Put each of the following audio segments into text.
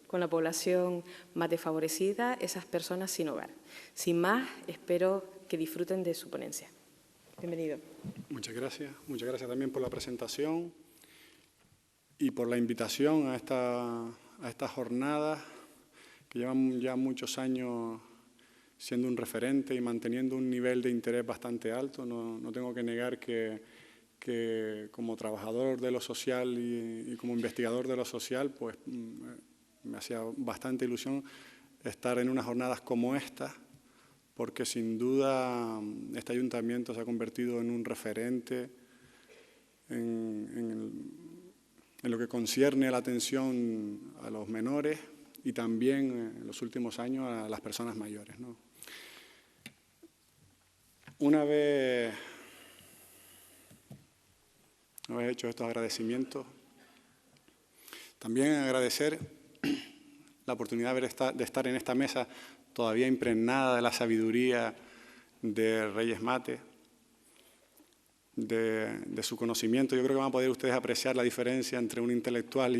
con la población más desfavorecida, esas personas sin hogar. Sin más, espero que disfruten de su ponencia. Bienvenido. Muchas gracias también por la presentación y por la invitación a estas jornadas que llevan ya muchos años siendo un referente y manteniendo un nivel de interés bastante alto. No tengo que negar que como trabajador de lo social y como investigador de lo social, pues me hacía bastante ilusión estar en unas jornadas como esta, porque sin duda este ayuntamiento se ha convertido en un referente en lo que concierne a la atención a los menores y también en los últimos años a las personas mayores, ¿no? Una vez hecho estos agradecimientos, también agradecer la oportunidad de estar en esta mesa todavía impregnada de la sabiduría de Reyes Mate, de su conocimiento. Yo creo que van a poder ustedes apreciar la diferencia entre un intelectual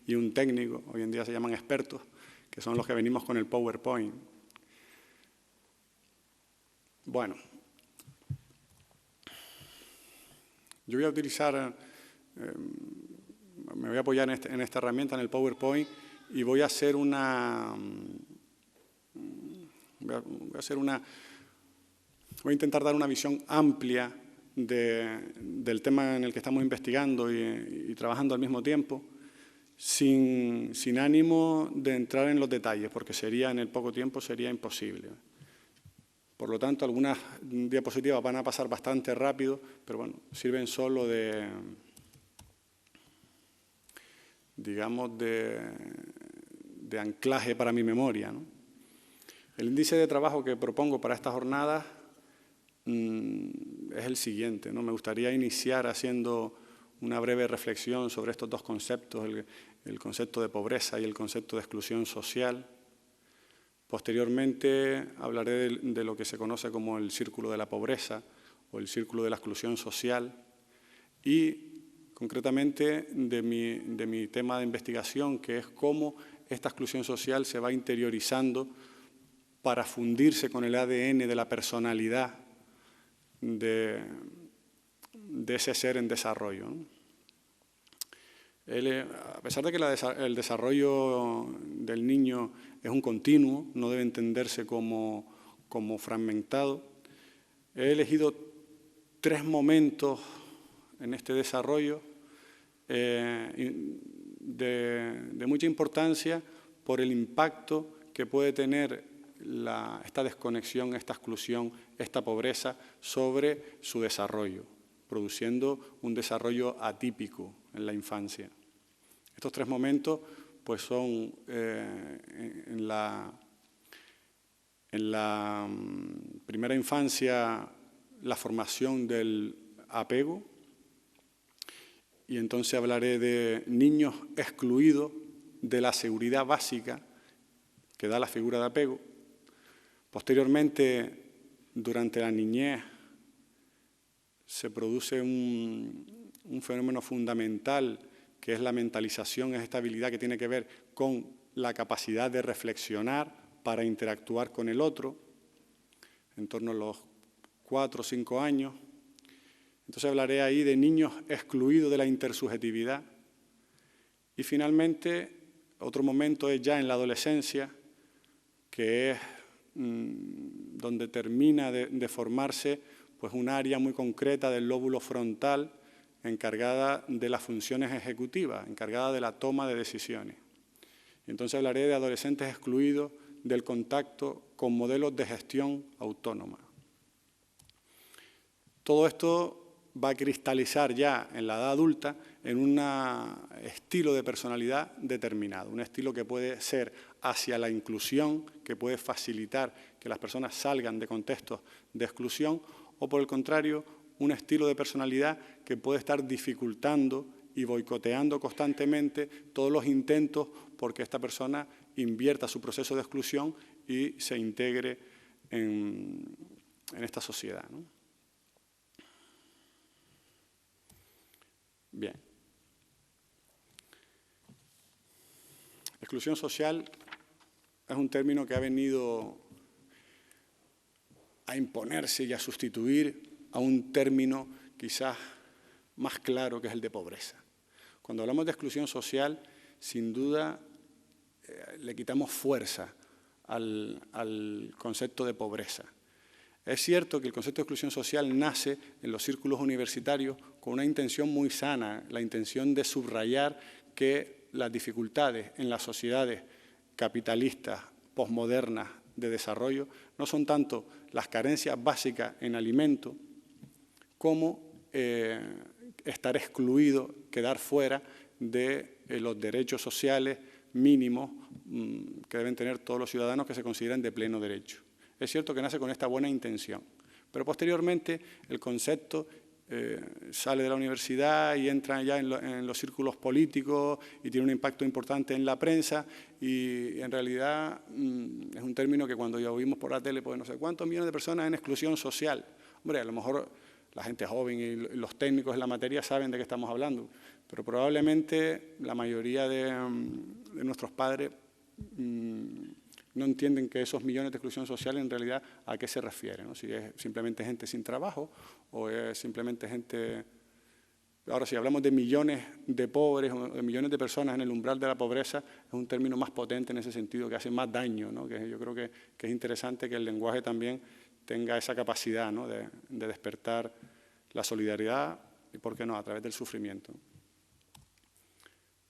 y un técnico. Hoy en día se llaman expertos, que son los que venimos con el PowerPoint. Bueno, yo voy a utilizar, me voy a apoyar en esta herramienta, en el PowerPoint, y voy a hacer voy a intentar dar una visión amplia del tema en el que estamos investigando y trabajando al mismo tiempo, sin ánimo de entrar en los detalles, porque en el poco tiempo sería imposible. Por lo tanto, algunas diapositivas van a pasar bastante rápido, pero bueno, sirven solo digamos, de anclaje para mi memoria, ¿no? El índice de trabajo que propongo para estas jornadas es el siguiente, ¿no? Me gustaría iniciar haciendo una breve reflexión sobre estos dos conceptos, el concepto de pobreza y el concepto de exclusión social. Posteriormente hablaré de lo que se conoce como el círculo de la pobreza o el círculo de la exclusión social y concretamente de mi tema de investigación, que es cómo esta exclusión social se va interiorizando para fundirse con el ADN de la personalidad de ese ser en desarrollo, ¿no? A pesar de que el desarrollo del niño es un continuo, no debe entenderse como fragmentado, he elegido 3 momentos en este desarrollo de mucha importancia por el impacto que puede tener esta desconexión, esta exclusión, esta pobreza sobre su desarrollo, produciendo un desarrollo atípico en la infancia. Estos 3 momentos pues son en la primera infancia la formación del apego, y entonces hablaré de niños excluidos de la seguridad básica que da la figura de apego. Posteriormente, durante la niñez, se produce un fenómeno fundamental que es la mentalización, es esta habilidad que tiene que ver con la capacidad de reflexionar para interactuar con el otro, en torno a los 4 o 5 años. Entonces hablaré ahí de niños excluidos de la intersubjetividad. Y finalmente, otro momento es ya en la adolescencia, que es donde termina de formarse pues un área muy concreta del lóbulo frontal encargada de las funciones ejecutivas, encargada de la toma de decisiones. Entonces hablaré de adolescentes excluidos del contacto con modelos de gestión autónoma. Todo esto va a cristalizar ya en la edad adulta en un estilo de personalidad determinado, un estilo que puede ser hacia la inclusión, que puede facilitar que las personas salgan de contextos de exclusión, o por el contrario, un estilo de personalidad que puede estar dificultando y boicoteando constantemente todos los intentos porque esta persona invierta su proceso de exclusión y se integre en esta sociedad, ¿no? Bien. Exclusión social es un término que ha venido a imponerse y a sustituir a un término quizás más claro, que es el de pobreza. Cuando hablamos de exclusión social, sin duda le quitamos fuerza al concepto de pobreza. Es cierto que el concepto de exclusión social nace en los círculos universitarios con una intención muy sana, la intención de subrayar que las dificultades en las sociedades capitalistas, posmodernas, de desarrollo, no son tanto las carencias básicas en alimento como estar excluido, quedar fuera de los derechos sociales mínimos que deben tener todos los ciudadanos que se consideran de pleno derecho. Es cierto que nace con esta buena intención, pero posteriormente el concepto sale de la universidad y entra ya en los círculos políticos y tiene un impacto importante en la prensa y en realidad es un término que cuando ya oímos por la tele, pues no sé cuántos millones de personas en exclusión social. Hombre, a lo mejor la gente joven y los técnicos en la materia saben de qué estamos hablando, pero probablemente la mayoría de nuestros padres no entienden que esos millones de exclusión social en realidad a qué se refieren, ¿no? Si es simplemente gente sin trabajo o es simplemente gente... Ahora, si hablamos de millones de pobres o de millones de personas en el umbral de la pobreza, es un término más potente en ese sentido, que hace más daño, ¿no? Que yo creo que es interesante que el lenguaje también tenga esa capacidad, ¿no? de despertar la solidaridad y, ¿por qué no?, a través del sufrimiento.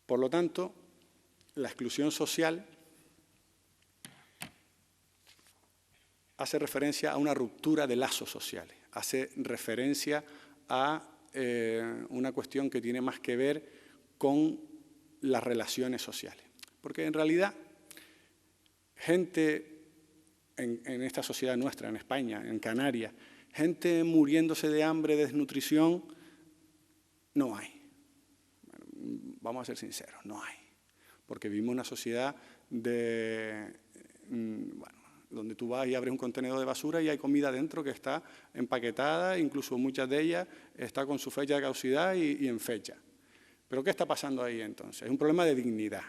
Por lo tanto, la exclusión social hace referencia a una ruptura de lazos sociales, hace referencia a una cuestión que tiene más que ver con las relaciones sociales. Porque en realidad, gente en esta sociedad nuestra, en España, en Canarias, gente muriéndose de hambre, de desnutrición, no hay. Bueno, vamos a ser sinceros, no hay. Porque vivimos en una sociedad donde tú vas y abres un contenedor de basura y hay comida dentro que está empaquetada, incluso muchas de ellas está con su fecha de caducidad y en fecha. ¿Pero qué está pasando ahí entonces? Es un problema de dignidad,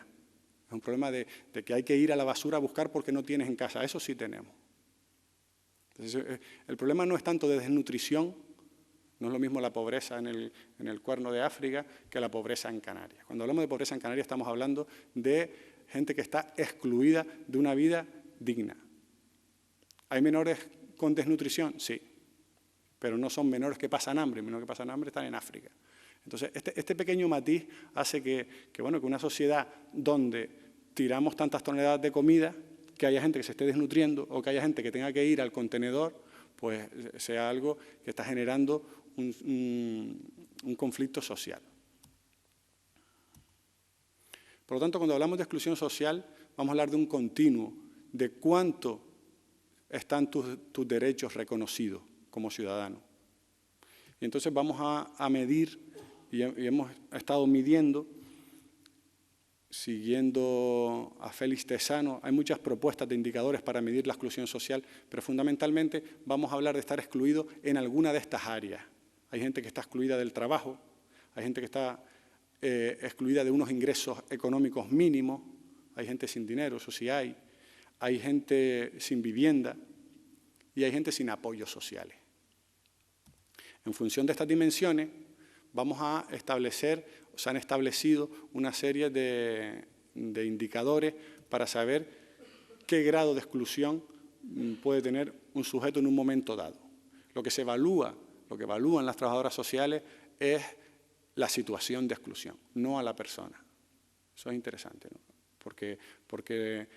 es un problema de que hay que ir a la basura a buscar porque no tienes en casa, eso sí tenemos. Entonces, el problema no es tanto de desnutrición, no es lo mismo la pobreza en el Cuerno de África que la pobreza en Canarias. Cuando hablamos de pobreza en Canarias estamos hablando de gente que está excluida de una vida digna. ¿Hay menores con desnutrición? Sí, pero no son menores que pasan hambre, menores que pasan hambre están en África. Entonces, este pequeño matiz hace que una sociedad donde tiramos tantas toneladas de comida, que haya gente que se esté desnutriendo o que haya gente que tenga que ir al contenedor, pues sea algo que está generando un conflicto social. Por lo tanto, cuando hablamos de exclusión social, vamos a hablar de un continuo, de cuánto están tus derechos reconocidos como ciudadano. Y entonces vamos a medir, y hemos estado midiendo, siguiendo a Félix Tesano, hay muchas propuestas de indicadores para medir la exclusión social, pero fundamentalmente vamos a hablar de estar excluido en alguna de estas áreas. Hay gente que está excluida del trabajo, hay gente que está excluida de unos ingresos económicos mínimos, hay gente sin dinero, eso sí hay gente sin vivienda y hay gente sin apoyos sociales. En función de estas dimensiones, vamos a establecer, se han establecido una serie de indicadores para saber qué grado de exclusión puede tener un sujeto en un momento dado. Lo que se evalúa, lo que evalúan las trabajadoras sociales es la situación de exclusión, no a la persona. Eso es interesante, ¿no? Porque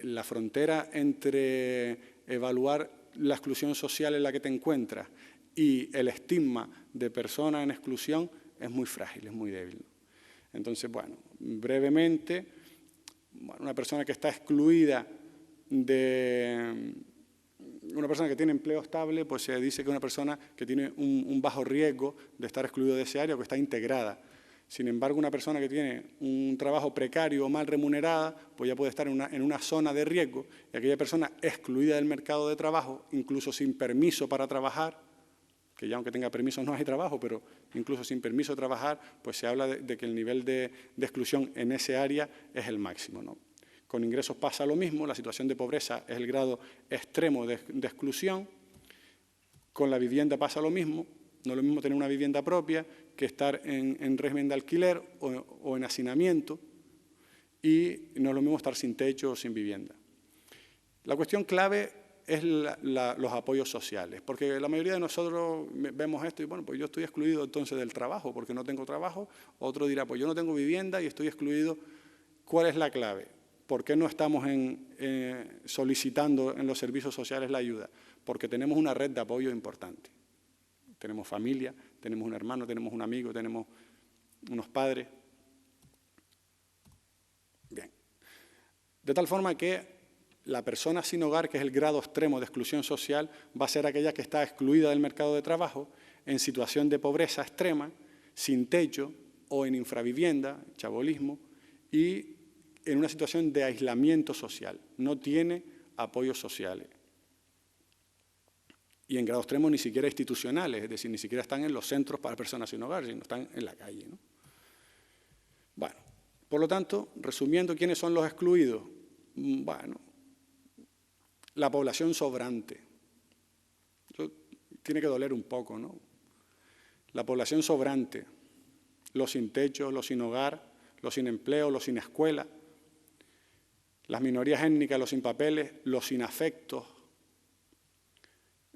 la frontera entre evaluar la exclusión social en la que te encuentras y el estigma de persona en exclusión es muy frágil, es muy débil. Entonces, bueno, brevemente, una persona que está excluida de... Una persona que tiene empleo estable, pues se dice que es una persona que tiene un bajo riesgo de estar excluido de ese área o que está integrada. Sin embargo, una persona que tiene un trabajo precario o mal remunerada, pues ya puede estar en una zona de riesgo, y aquella persona excluida del mercado de trabajo, incluso sin permiso para trabajar, que ya aunque tenga permiso no hay trabajo, pero incluso sin permiso de trabajar, pues se habla de que el nivel de exclusión en ese área es el máximo, ¿no? Con ingresos pasa lo mismo, la situación de pobreza es el grado extremo de exclusión. Con la vivienda pasa lo mismo, no es lo mismo tener una vivienda propia que estar en régimen de alquiler o en hacinamiento, y no es lo mismo estar sin techo o sin vivienda. La cuestión clave es los apoyos sociales, porque la mayoría de nosotros vemos esto y, bueno, pues yo estoy excluido entonces del trabajo porque no tengo trabajo. Otro dirá, pues yo no tengo vivienda y estoy excluido. ¿Cuál es la clave? ¿Por qué no estamos solicitando en los servicios sociales la ayuda? Porque tenemos una red de apoyo importante. Tenemos familia, tenemos un hermano, tenemos un amigo, tenemos unos padres. Bien. De tal forma que la persona sin hogar, que es el grado extremo de exclusión social, va a ser aquella que está excluida del mercado de trabajo, en situación de pobreza extrema, sin techo o en infravivienda, chabolismo, y en una situación de aislamiento social. No tiene apoyos sociales. Y en grado extremo ni siquiera institucionales, es decir, ni siquiera están en los centros para personas sin hogar, sino están en la calle, ¿no? Bueno, por lo tanto, resumiendo, ¿quiénes son los excluidos? Bueno, la población sobrante. Eso tiene que doler un poco, ¿no? La población sobrante, los sin techo, los sin hogar, los sin empleo, los sin escuela, las minorías étnicas, los sin papeles, los sin afectos,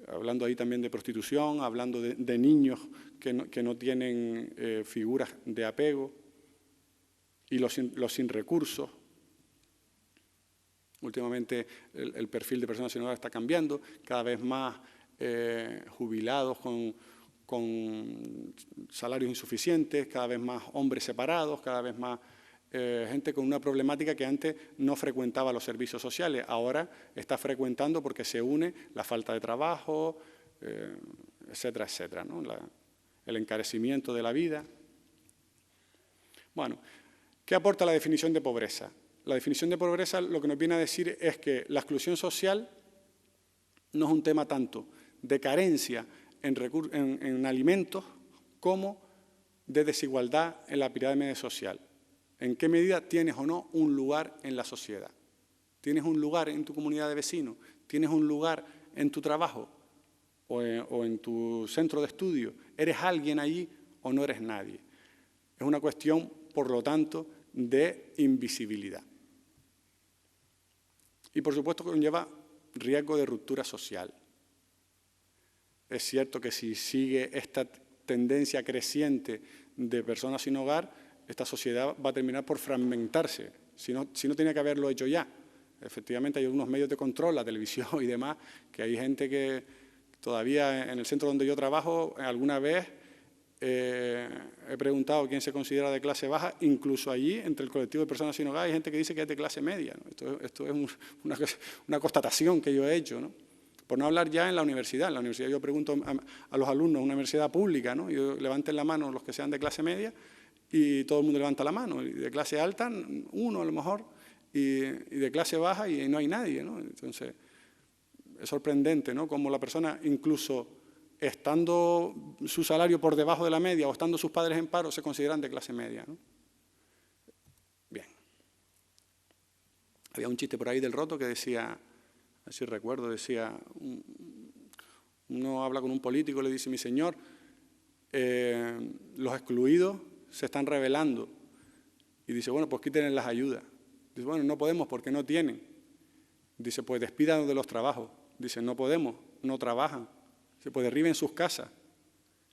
hablando ahí también de prostitución, hablando de niños que no tienen figuras de apego, y los sin recursos. Últimamente el perfil de personas sin hogar está cambiando, cada vez más jubilados con salarios insuficientes, cada vez más hombres separados, cada vez más gente con una problemática que antes no frecuentaba los servicios sociales, ahora está frecuentando porque se une la falta de trabajo, etcétera, etcétera, ¿no? El encarecimiento de la vida. Bueno, ¿qué aporta la definición de pobreza? La definición de pobreza lo que nos viene a decir es que la exclusión social no es un tema tanto de carencia en alimentos como de desigualdad en la pirámide social. ¿En qué medida tienes o no un lugar en la sociedad? ¿Tienes un lugar en tu comunidad de vecinos? ¿Tienes un lugar en tu trabajo o en tu centro de estudio? ¿Eres alguien allí o no eres nadie? Es una cuestión, por lo tanto, de invisibilidad. Y, por supuesto, conlleva riesgo de ruptura social. Es cierto que si sigue esta tendencia creciente de personas sin hogar, esta sociedad va a terminar por fragmentarse, si no tenía que haberlo hecho ya. Efectivamente, hay algunos medios de control, la televisión y demás, que hay gente que todavía en el centro donde yo trabajo, alguna vez he preguntado quién se considera de clase baja, incluso allí, entre el colectivo de personas sin hogar, hay gente que dice que es de clase media, ¿no? Esto es una constatación que yo he hecho, ¿no? Por no hablar ya en la universidad. En la universidad yo pregunto a los alumnos, una universidad pública, ¿no? Yo levanten la mano los que sean de clase media y todo el mundo levanta la mano. Y de clase alta, uno a lo mejor, y de clase baja y no hay nadie, ¿no? Entonces, es sorprendente, ¿no? Como la persona, incluso estando su salario por debajo de la media o estando sus padres en paro, se consideran de clase media, ¿no? Bien. Había un chiste por ahí del Roto que decía, así recuerdo, decía, uno habla con un político y le dice, mi señor, los excluidos se están rebelando. Y dice, bueno, pues quiten las ayudas. Dice, bueno, no podemos porque no tienen. Dice, pues despidan de los trabajos. Dice, no podemos, no trabajan. Dice, pues derriben sus casas.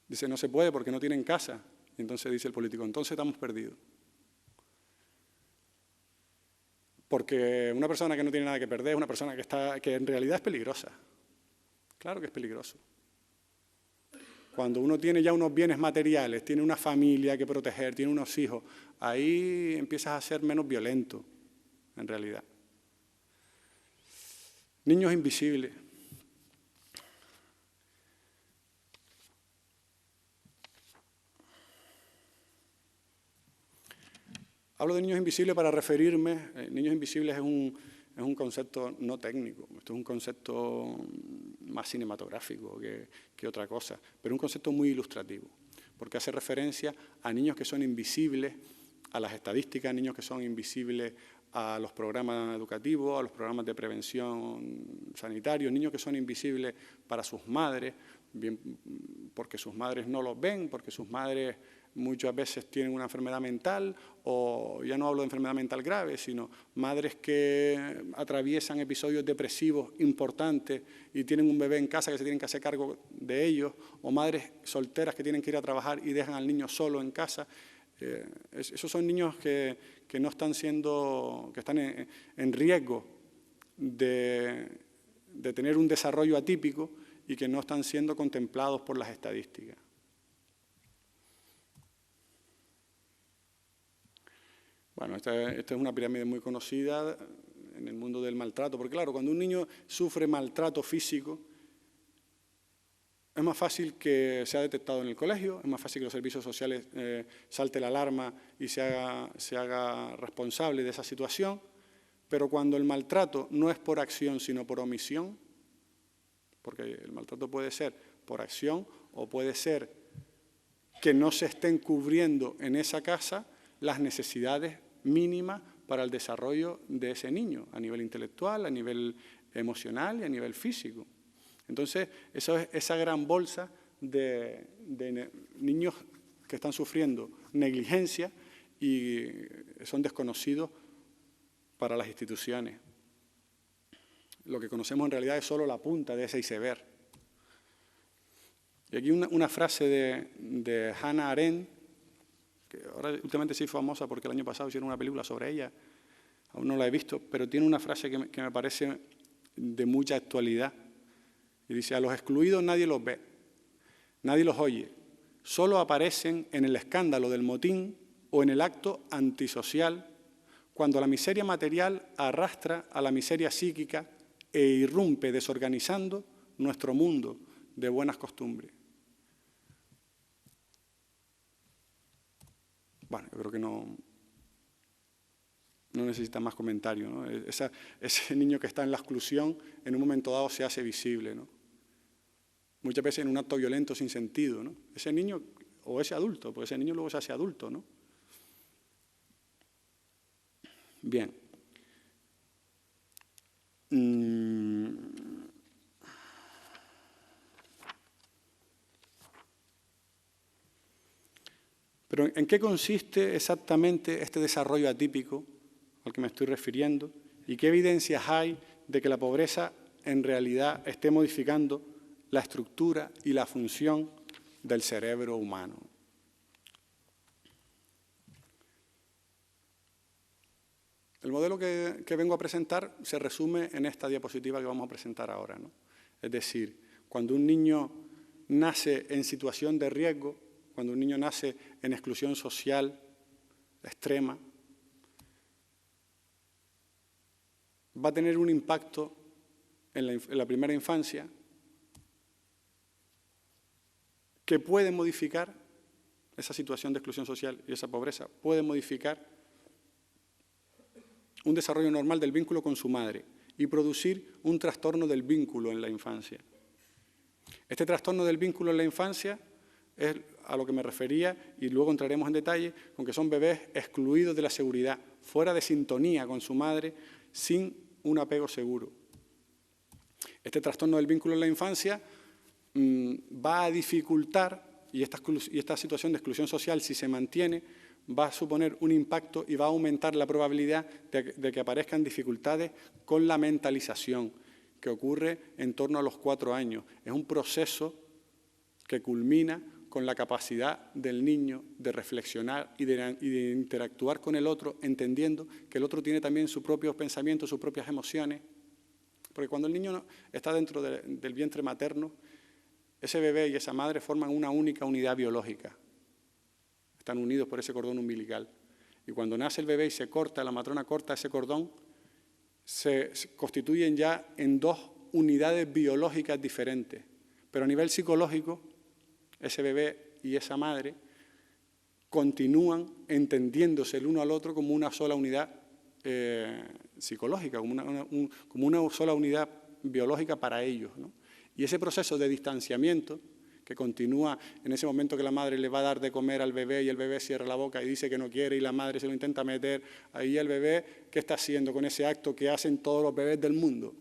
Dice, no se puede porque no tienen casa. Y entonces dice el político, entonces estamos perdidos. Porque una persona que no tiene nada que perder es una persona que en realidad es peligrosa. Claro que es peligroso. Cuando uno tiene ya unos bienes materiales, tiene una familia que proteger, tiene unos hijos, ahí empiezas a ser menos violento, en realidad. Niños invisibles. Hablo de niños invisibles para referirme, niños invisibles es un concepto no técnico, esto es un concepto más cinematográfico que otra cosa, pero un concepto muy ilustrativo, porque hace referencia a niños que son invisibles a las estadísticas, niños que son invisibles a los programas educativos, a los programas de prevención sanitarios, niños que son invisibles para sus madres, bien porque sus madres no los ven, porque sus madres muchas veces tienen una enfermedad mental, o ya no hablo de enfermedad mental grave, sino madres que atraviesan episodios depresivos importantes y tienen un bebé en casa que se tienen que hacer cargo de ellos, o madres solteras que tienen que ir a trabajar y dejan al niño solo en casa. Esos son niños que no están siendo, que están en riesgo de tener un desarrollo atípico y que no están siendo contemplados por las estadísticas. Bueno, esta es una pirámide muy conocida en el mundo del maltrato, porque claro, cuando un niño sufre maltrato físico, es más fácil que sea detectado en el colegio, es más fácil que los servicios sociales salte la alarma y se haga responsable de esa situación, pero cuando el maltrato no es por acción, sino por omisión, porque el maltrato puede ser por acción o puede ser que no se estén cubriendo en esa casa las necesidades mínimas para el desarrollo de ese niño, a nivel intelectual, a nivel emocional y a nivel físico. Entonces, esa gran bolsa de niños que están sufriendo negligencia y son desconocidos para las instituciones. Lo que conocemos en realidad es solo la punta de ese iceberg. Y aquí una frase de Hannah Arendt, que ahora últimamente se hizo famosa porque el año pasado hicieron una película sobre ella, aún no la he visto, pero tiene una frase que me parece de mucha actualidad. Y dice, a los excluidos nadie los ve, nadie los oye, solo aparecen en el escándalo del motín o en el acto antisocial, cuando la miseria material arrastra a la miseria psíquica e irrumpe desorganizando nuestro mundo de buenas costumbres. Bueno, yo creo que no necesita más comentario, ¿no? Ese niño que está en la exclusión, en un momento dado se hace visible, ¿no? Muchas veces en un acto violento sin sentido, ¿no? Ese niño, o ese adulto, porque ese niño luego se hace adulto, ¿no? Bien. Pero ¿en qué consiste exactamente este desarrollo atípico al que me estoy refiriendo? ¿Y qué evidencias hay de que la pobreza en realidad esté modificando la estructura y la función del cerebro humano? El modelo que vengo a presentar se resume en esta diapositiva que vamos a presentar ahora, ¿no? Es decir, cuando un niño nace en situación de riesgo, cuando un niño nace en exclusión social extrema, va a tener un impacto en la primera infancia que puede modificar esa situación de exclusión social y esa pobreza, puede modificar un desarrollo normal del vínculo con su madre y producir un trastorno del vínculo en la infancia. Este trastorno del vínculo en la infancia es a lo que me refería, y luego entraremos en detalle, con que son bebés excluidos de la seguridad, fuera de sintonía con su madre, sin un apego seguro. Este trastorno del vínculo en la infancia va a dificultar, y esta situación de exclusión social, si se mantiene, va a suponer un impacto y va a aumentar la probabilidad de que aparezcan dificultades con la mentalización, que ocurre en torno a los 4 años. Es un proceso que culmina con la capacidad del niño de reflexionar y de interactuar con el otro, entendiendo que el otro tiene también sus propios pensamientos, sus propias emociones. Porque cuando el niño está dentro del vientre materno, ese bebé y esa madre forman una única unidad biológica. Están unidos por ese cordón umbilical. Y cuando nace el bebé y se corta, la matrona corta ese cordón, se constituyen ya en 2 unidades biológicas diferentes. Pero a nivel psicológico, ese bebé y esa madre continúan entendiéndose el uno al otro como una sola unidad psicológica, como una sola unidad biológica para ellos, ¿no? Y ese proceso de distanciamiento, que continúa en ese momento que la madre le va a dar de comer al bebé y el bebé cierra la boca y dice que no quiere y la madre se lo intenta meter, ahí el bebé, ¿qué está haciendo con ese acto que hacen todos los bebés del mundo?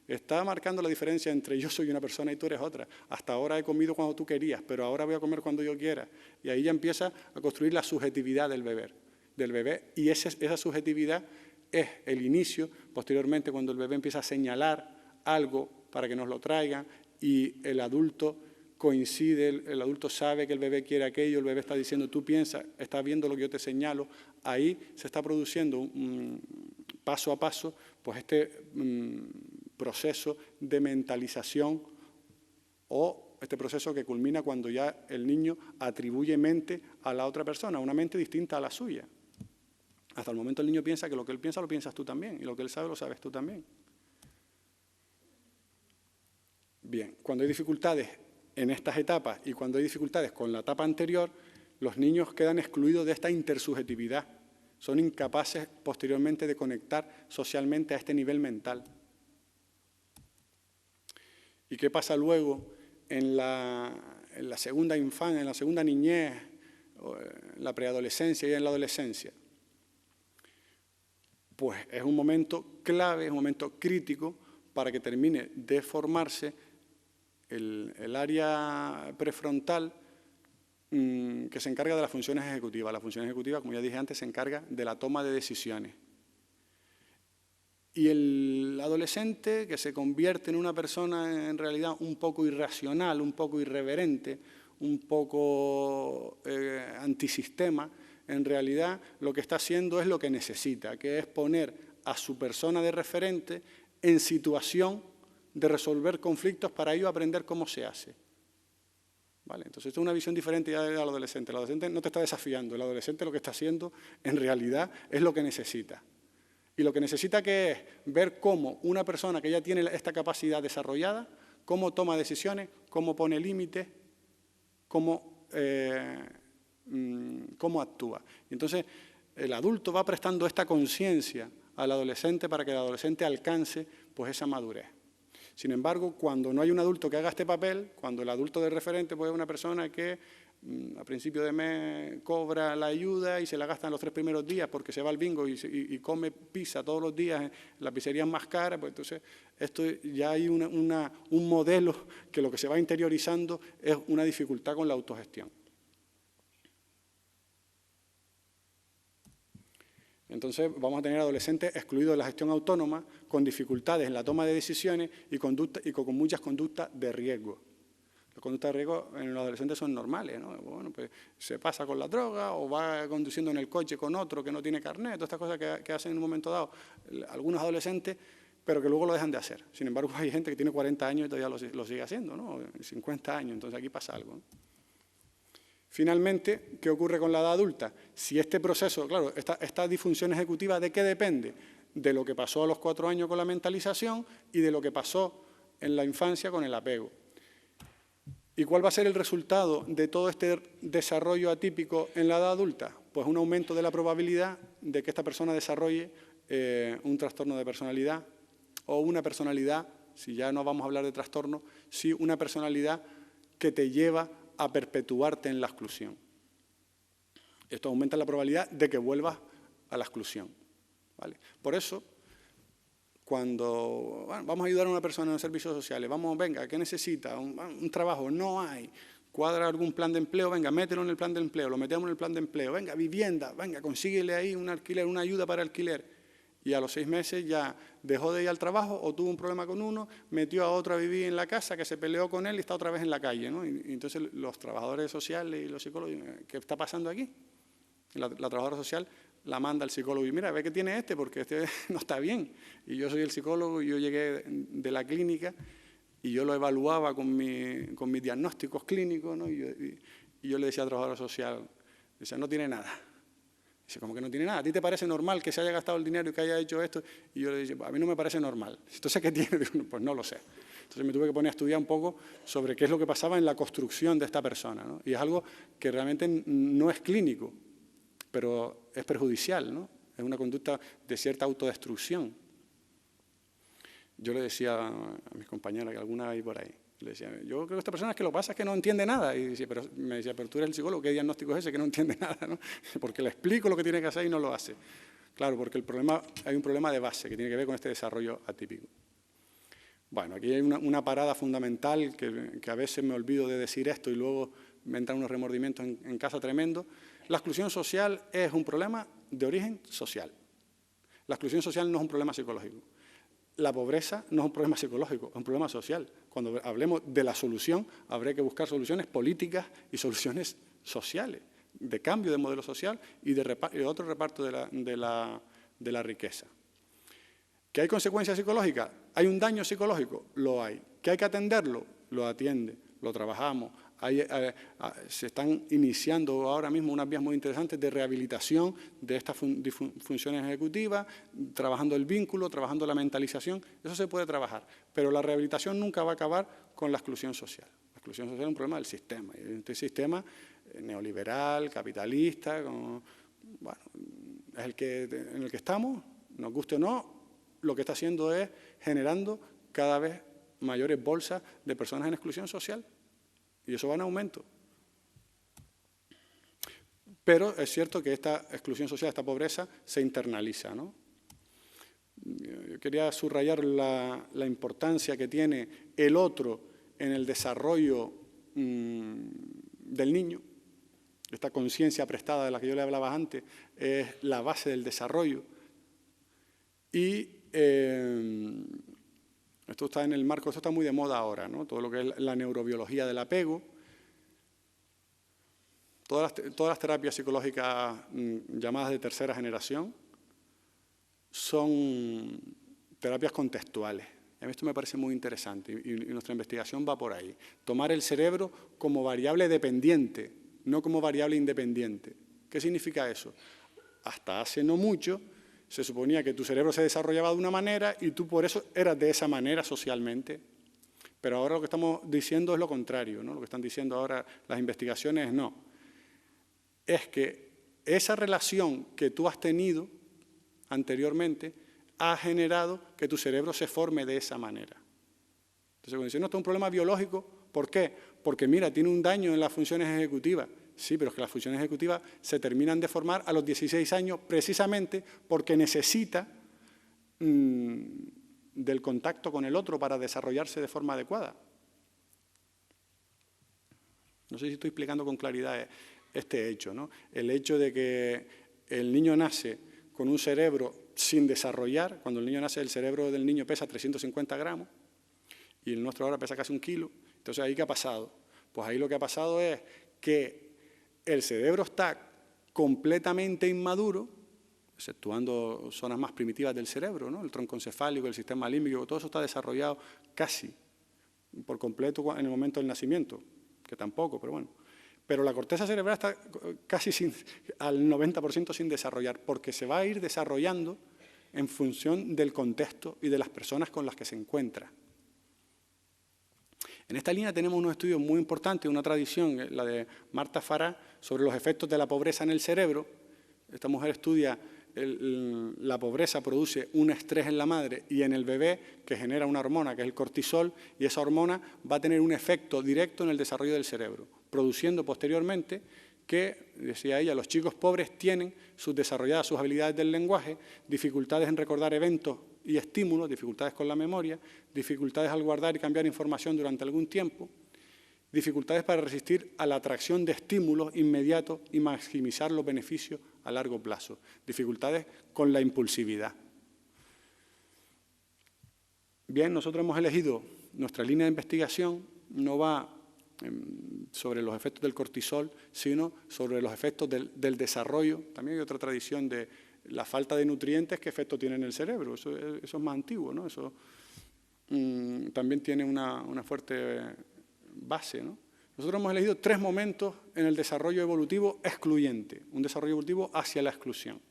Está marcando la diferencia entre yo soy una persona y tú eres otra. Hasta ahora he comido cuando tú querías, pero ahora voy a comer cuando yo quiera. Y ahí ya empieza a construir la subjetividad del bebé. Y esa subjetividad es el inicio, posteriormente, cuando el bebé empieza a señalar algo para que nos lo traigan y el adulto coincide, el adulto sabe que el bebé quiere aquello, el bebé está diciendo, tú piensas, estás viendo lo que yo te señalo, ahí se está produciendo paso a paso pues este proceso de mentalización o este proceso que culmina cuando ya el niño atribuye mente a la otra persona, una mente distinta a la suya. Hasta el momento el niño piensa que lo que él piensa lo piensas tú también y lo que él sabe lo sabes tú también. Bien, cuando hay dificultades en estas etapas y cuando hay dificultades con la etapa anterior, los niños quedan excluidos de esta intersubjetividad. Son incapaces posteriormente de conectar socialmente a este nivel mental. ¿Y qué pasa luego en la segunda infancia, en la segunda niñez, en la preadolescencia y en la adolescencia? Pues es un momento clave, es un momento crítico para que termine de formarse el área prefrontal que se encarga de las funciones ejecutivas. La función ejecutiva, como ya dije antes, se encarga de la toma de decisiones. Y el adolescente, que se convierte en una persona en realidad un poco irracional, un poco irreverente, un poco antisistema, en realidad lo que está haciendo es lo que necesita, que es poner a su persona de referente en situación de resolver conflictos para ello aprender cómo se hace. ¿Vale? Entonces, esto es una visión diferente ya del adolescente. El adolescente no te está desafiando, el adolescente lo que está haciendo en realidad es lo que necesita. Y lo que necesita que es ver cómo una persona que ya tiene esta capacidad desarrollada, cómo toma decisiones, cómo pone límites, cómo actúa. Y entonces, el adulto va prestando esta conciencia al adolescente para que el adolescente alcance pues, esa madurez. Sin embargo, cuando no hay un adulto que haga este papel, cuando el adulto de referente pues, es una persona que a principio de mes cobra la ayuda y se la gasta en los 3 primeros días porque se va al bingo y come pizza todos los días en las pizzerías más caras, pues entonces esto ya hay un modelo que lo que se va interiorizando es una dificultad con la autogestión. Entonces vamos a tener adolescentes excluidos de la gestión autónoma, con dificultades en la toma de decisiones y con muchas conductas de riesgo. Las conductas de riesgo en los adolescentes son normales, ¿no? Bueno, pues se pasa con la droga o va conduciendo en el coche con otro que no tiene carnet, todas estas cosas que hacen en un momento dado algunos adolescentes, pero que luego lo dejan de hacer. Sin embargo, hay gente que tiene 40 años y todavía lo sigue haciendo, ¿no? 50 años, entonces aquí pasa algo, ¿no? Finalmente, ¿qué ocurre con la edad adulta? Si este proceso, claro, esta disfunción ejecutiva, ¿de qué depende? De lo que pasó a los 4 años con la mentalización y de lo que pasó en la infancia con el apego. ¿Y cuál va a ser el resultado de todo este desarrollo atípico en la edad adulta? Pues un aumento de la probabilidad de que esta persona desarrolle un trastorno de personalidad o una personalidad, si ya no vamos a hablar de trastorno, sí una personalidad que te lleva a perpetuarte en la exclusión. Esto aumenta la probabilidad de que vuelvas a la exclusión, ¿vale? Por eso, cuando vamos a ayudar a una persona en los servicios sociales, venga, ¿qué necesita? Un trabajo, no hay. Cuadra algún plan de empleo, venga, mételo en el plan de empleo, lo metemos en el plan de empleo, venga, vivienda, venga, consíguele ahí un alquiler, una ayuda para alquiler. Y a los 6 meses ya dejó de ir al trabajo o tuvo un problema con uno, metió a otro a vivir en la casa, que se peleó con él y está otra vez en la calle, ¿no? Y entonces los trabajadores sociales y los psicólogos, ¿qué está pasando aquí? La trabajadora social la manda al psicólogo y mira, ve que tiene porque este no está bien. Y yo soy el psicólogo y yo llegué de la clínica y yo lo evaluaba con mis diagnósticos clínicos, ¿no? Y yo le decía al trabajador social, dice, no tiene nada. Dice, ¿cómo que no tiene nada? ¿A ti te parece normal que se haya gastado el dinero y que haya hecho esto? Y yo le dije, a mí no me parece normal. Entonces, ¿qué tiene? Digo, pues no lo sé. Entonces me tuve que poner a estudiar un poco sobre qué es lo que pasaba en la construcción de esta persona, ¿no? Y es algo que realmente no es clínico, pero es perjudicial, ¿no? Es una conducta de cierta autodestrucción. Yo le decía a mis compañeras que alguna hay por ahí, Le decía, yo creo que esta persona es que lo que pasa es que no entiende nada. Y me decía, pero tú eres el psicólogo, ¿qué diagnóstico es ese que no entiende nada, ¿no? Porque le explico lo que tiene que hacer y no lo hace. Claro, porque hay un problema de base que tiene que ver con este desarrollo atípico. Bueno, aquí hay una parada fundamental que a veces me olvido de decir esto y luego me entran unos remordimientos en casa tremendo. La exclusión social es un problema de origen social. La exclusión social no es un problema psicológico. La pobreza no es un problema psicológico, es un problema social. Cuando hablemos de la solución, habrá que buscar soluciones políticas y soluciones sociales, de cambio de modelo social y de otro reparto de la riqueza. ¿Que hay consecuencias psicológicas? ¿Hay un daño psicológico? Lo hay. ¿Que hay que atenderlo? Lo atiende, lo trabajamos. Se están iniciando ahora mismo unas vías muy interesantes de rehabilitación de estas funciones ejecutivas, trabajando el vínculo, trabajando la mentalización. Eso se puede trabajar, pero la rehabilitación nunca va a acabar con la exclusión social. La exclusión social es un problema del sistema. Este sistema neoliberal, capitalista, bueno, es en el que estamos, nos guste o no, lo que está haciendo es generando cada vez mayores bolsas de personas en exclusión social. Y eso va en aumento. Pero es cierto que esta exclusión social, esta pobreza, se internaliza, ¿no? Yo quería subrayar la importancia que tiene el otro en el desarrollo del niño. Esta conciencia prestada de la que yo le hablaba antes es la base del desarrollo. Y esto está en el marco, esto está muy de moda ahora, ¿no? Todo lo que es la neurobiología del apego. Todas las terapias psicológicas llamadas de tercera generación son terapias contextuales. A mí esto me parece muy interesante y nuestra investigación va por ahí. Tomar el cerebro como variable dependiente, no como variable independiente. ¿Qué significa eso? Hasta hace no mucho se suponía que tu cerebro se desarrollaba de una manera y tú por eso eras de esa manera socialmente. Pero ahora lo que estamos diciendo es lo contrario, ¿no? Lo que están diciendo ahora las investigaciones no. Es que esa relación que tú has tenido anteriormente ha generado que tu cerebro se forme de esa manera. Entonces, cuando dicen, no, esto es un problema biológico, ¿por qué? Porque, mira, tiene un daño en las funciones ejecutivas. Sí, pero es que las funciones ejecutivas se terminan de formar a los 16 años precisamente porque necesita del contacto con el otro para desarrollarse de forma adecuada. No sé si estoy explicando con claridad este hecho, ¿no? El hecho de que el niño nace con un cerebro sin desarrollar. Cuando el niño nace, el cerebro del niño pesa 350 gramos y el nuestro ahora pesa casi 1 kilo. Entonces, ¿ahí qué ha pasado? Pues ahí lo que ha pasado es que el cerebro está completamente inmaduro, exceptuando zonas más primitivas del cerebro, ¿no? El tronco encefálico, el sistema límbico, todo eso está desarrollado casi por completo en el momento del nacimiento, que tampoco, pero bueno. Pero la corteza cerebral está casi al 90% sin desarrollar, porque se va a ir desarrollando en función del contexto y de las personas con las que se encuentra. En esta línea tenemos unos estudios muy importantes, una tradición, la de Marta Farah, sobre los efectos de la pobreza en el cerebro. Esta mujer estudia la pobreza produce un estrés en la madre y en el bebé que genera una hormona, que es el cortisol, y esa hormona va a tener un efecto directo en el desarrollo del cerebro, produciendo posteriormente que, decía ella, los chicos pobres tienen desarrolladas sus habilidades del lenguaje, dificultades en recordar eventos y estímulos, dificultades con la memoria, dificultades al guardar y cambiar información durante algún tiempo, dificultades para resistir a la atracción de estímulos inmediatos y maximizar los beneficios a largo plazo, dificultades con la impulsividad. Bien, nosotros hemos elegido, nuestra línea de investigación no va sobre los efectos del cortisol, sino sobre los efectos del desarrollo. También hay otra tradición de la falta de nutrientes, qué efecto tiene en el cerebro. Eso es más antiguo, ¿no? Eso también tiene una fuerte base, ¿no? Nosotros hemos elegido 3 momentos en el desarrollo evolutivo excluyente, un desarrollo evolutivo hacia la exclusión.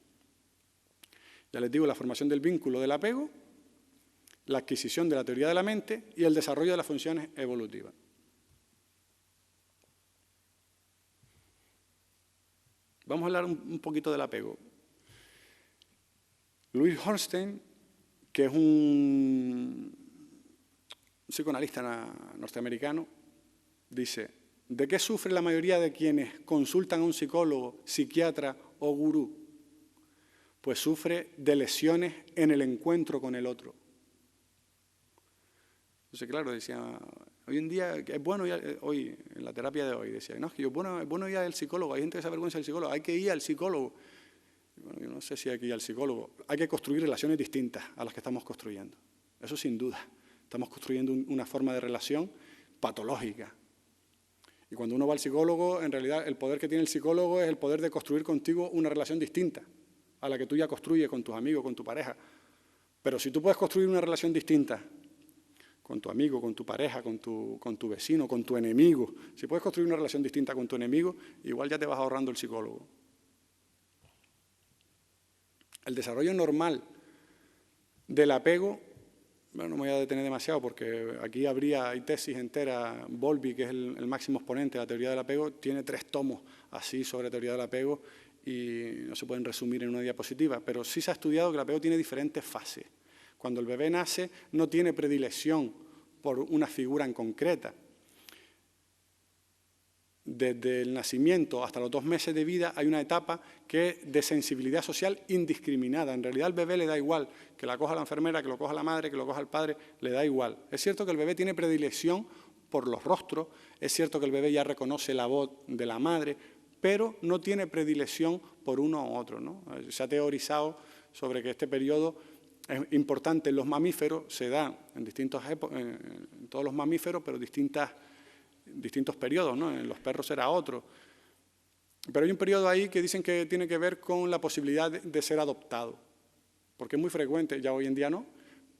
Ya les digo, la formación del vínculo del apego, la adquisición de la teoría de la mente y el desarrollo de las funciones evolutivas. Vamos a hablar un poquito del apego. Louis Holstein, que es un psicoanalista norteamericano, dice: ¿de qué sufre la mayoría de quienes consultan a un psicólogo, psiquiatra o gurú? Pues sufre de lesiones en el encuentro con el otro. Entonces, claro, decía, hoy en día es bueno ir, hoy, en la terapia de hoy, decía, no, es que es bueno ir al psicólogo, hay gente que se avergüenza del psicólogo, hay que ir al psicólogo. Bueno, yo no sé si hay que ir al psicólogo, hay que construir relaciones distintas a las que estamos construyendo, eso sin duda. Estamos construyendo una forma de relación patológica. Y cuando uno va al psicólogo, en realidad el poder que tiene el psicólogo es el poder de construir contigo una relación distinta a la que tú ya construyes con tus amigos, con tu pareja. Pero si tú puedes construir una relación distinta con tu amigo, con tu pareja, con tu vecino, con tu enemigo, si puedes construir una relación distinta con tu enemigo, igual ya te vas ahorrando el psicólogo. El desarrollo normal del apego, bueno, no me voy a detener demasiado porque aquí hay tesis enteras. Bowlby, que es el máximo exponente de la teoría del apego, tiene 3 tomos así sobre teoría del apego y no se pueden resumir en una diapositiva, pero sí se ha estudiado que el apego tiene diferentes fases. Cuando el bebé nace no tiene predilección por una figura en concreta. Desde el nacimiento hasta los 2 meses de vida hay una etapa que es de sensibilidad social indiscriminada. En realidad al bebé le da igual que la coja la enfermera, que lo coja la madre, que lo coja el padre, le da igual. Es cierto que el bebé tiene predilección por los rostros, es cierto que el bebé ya reconoce la voz de la madre, pero no tiene predilección por uno u otro, ¿no? Se ha teorizado sobre que este periodo es importante en los mamíferos, se da en distintas épocas, en todos los mamíferos, pero distintos periodos, ¿no? En los perros era otro. Pero hay un periodo ahí que dicen que tiene que ver con la posibilidad de ser adoptado, porque es muy frecuente, ya hoy en día no,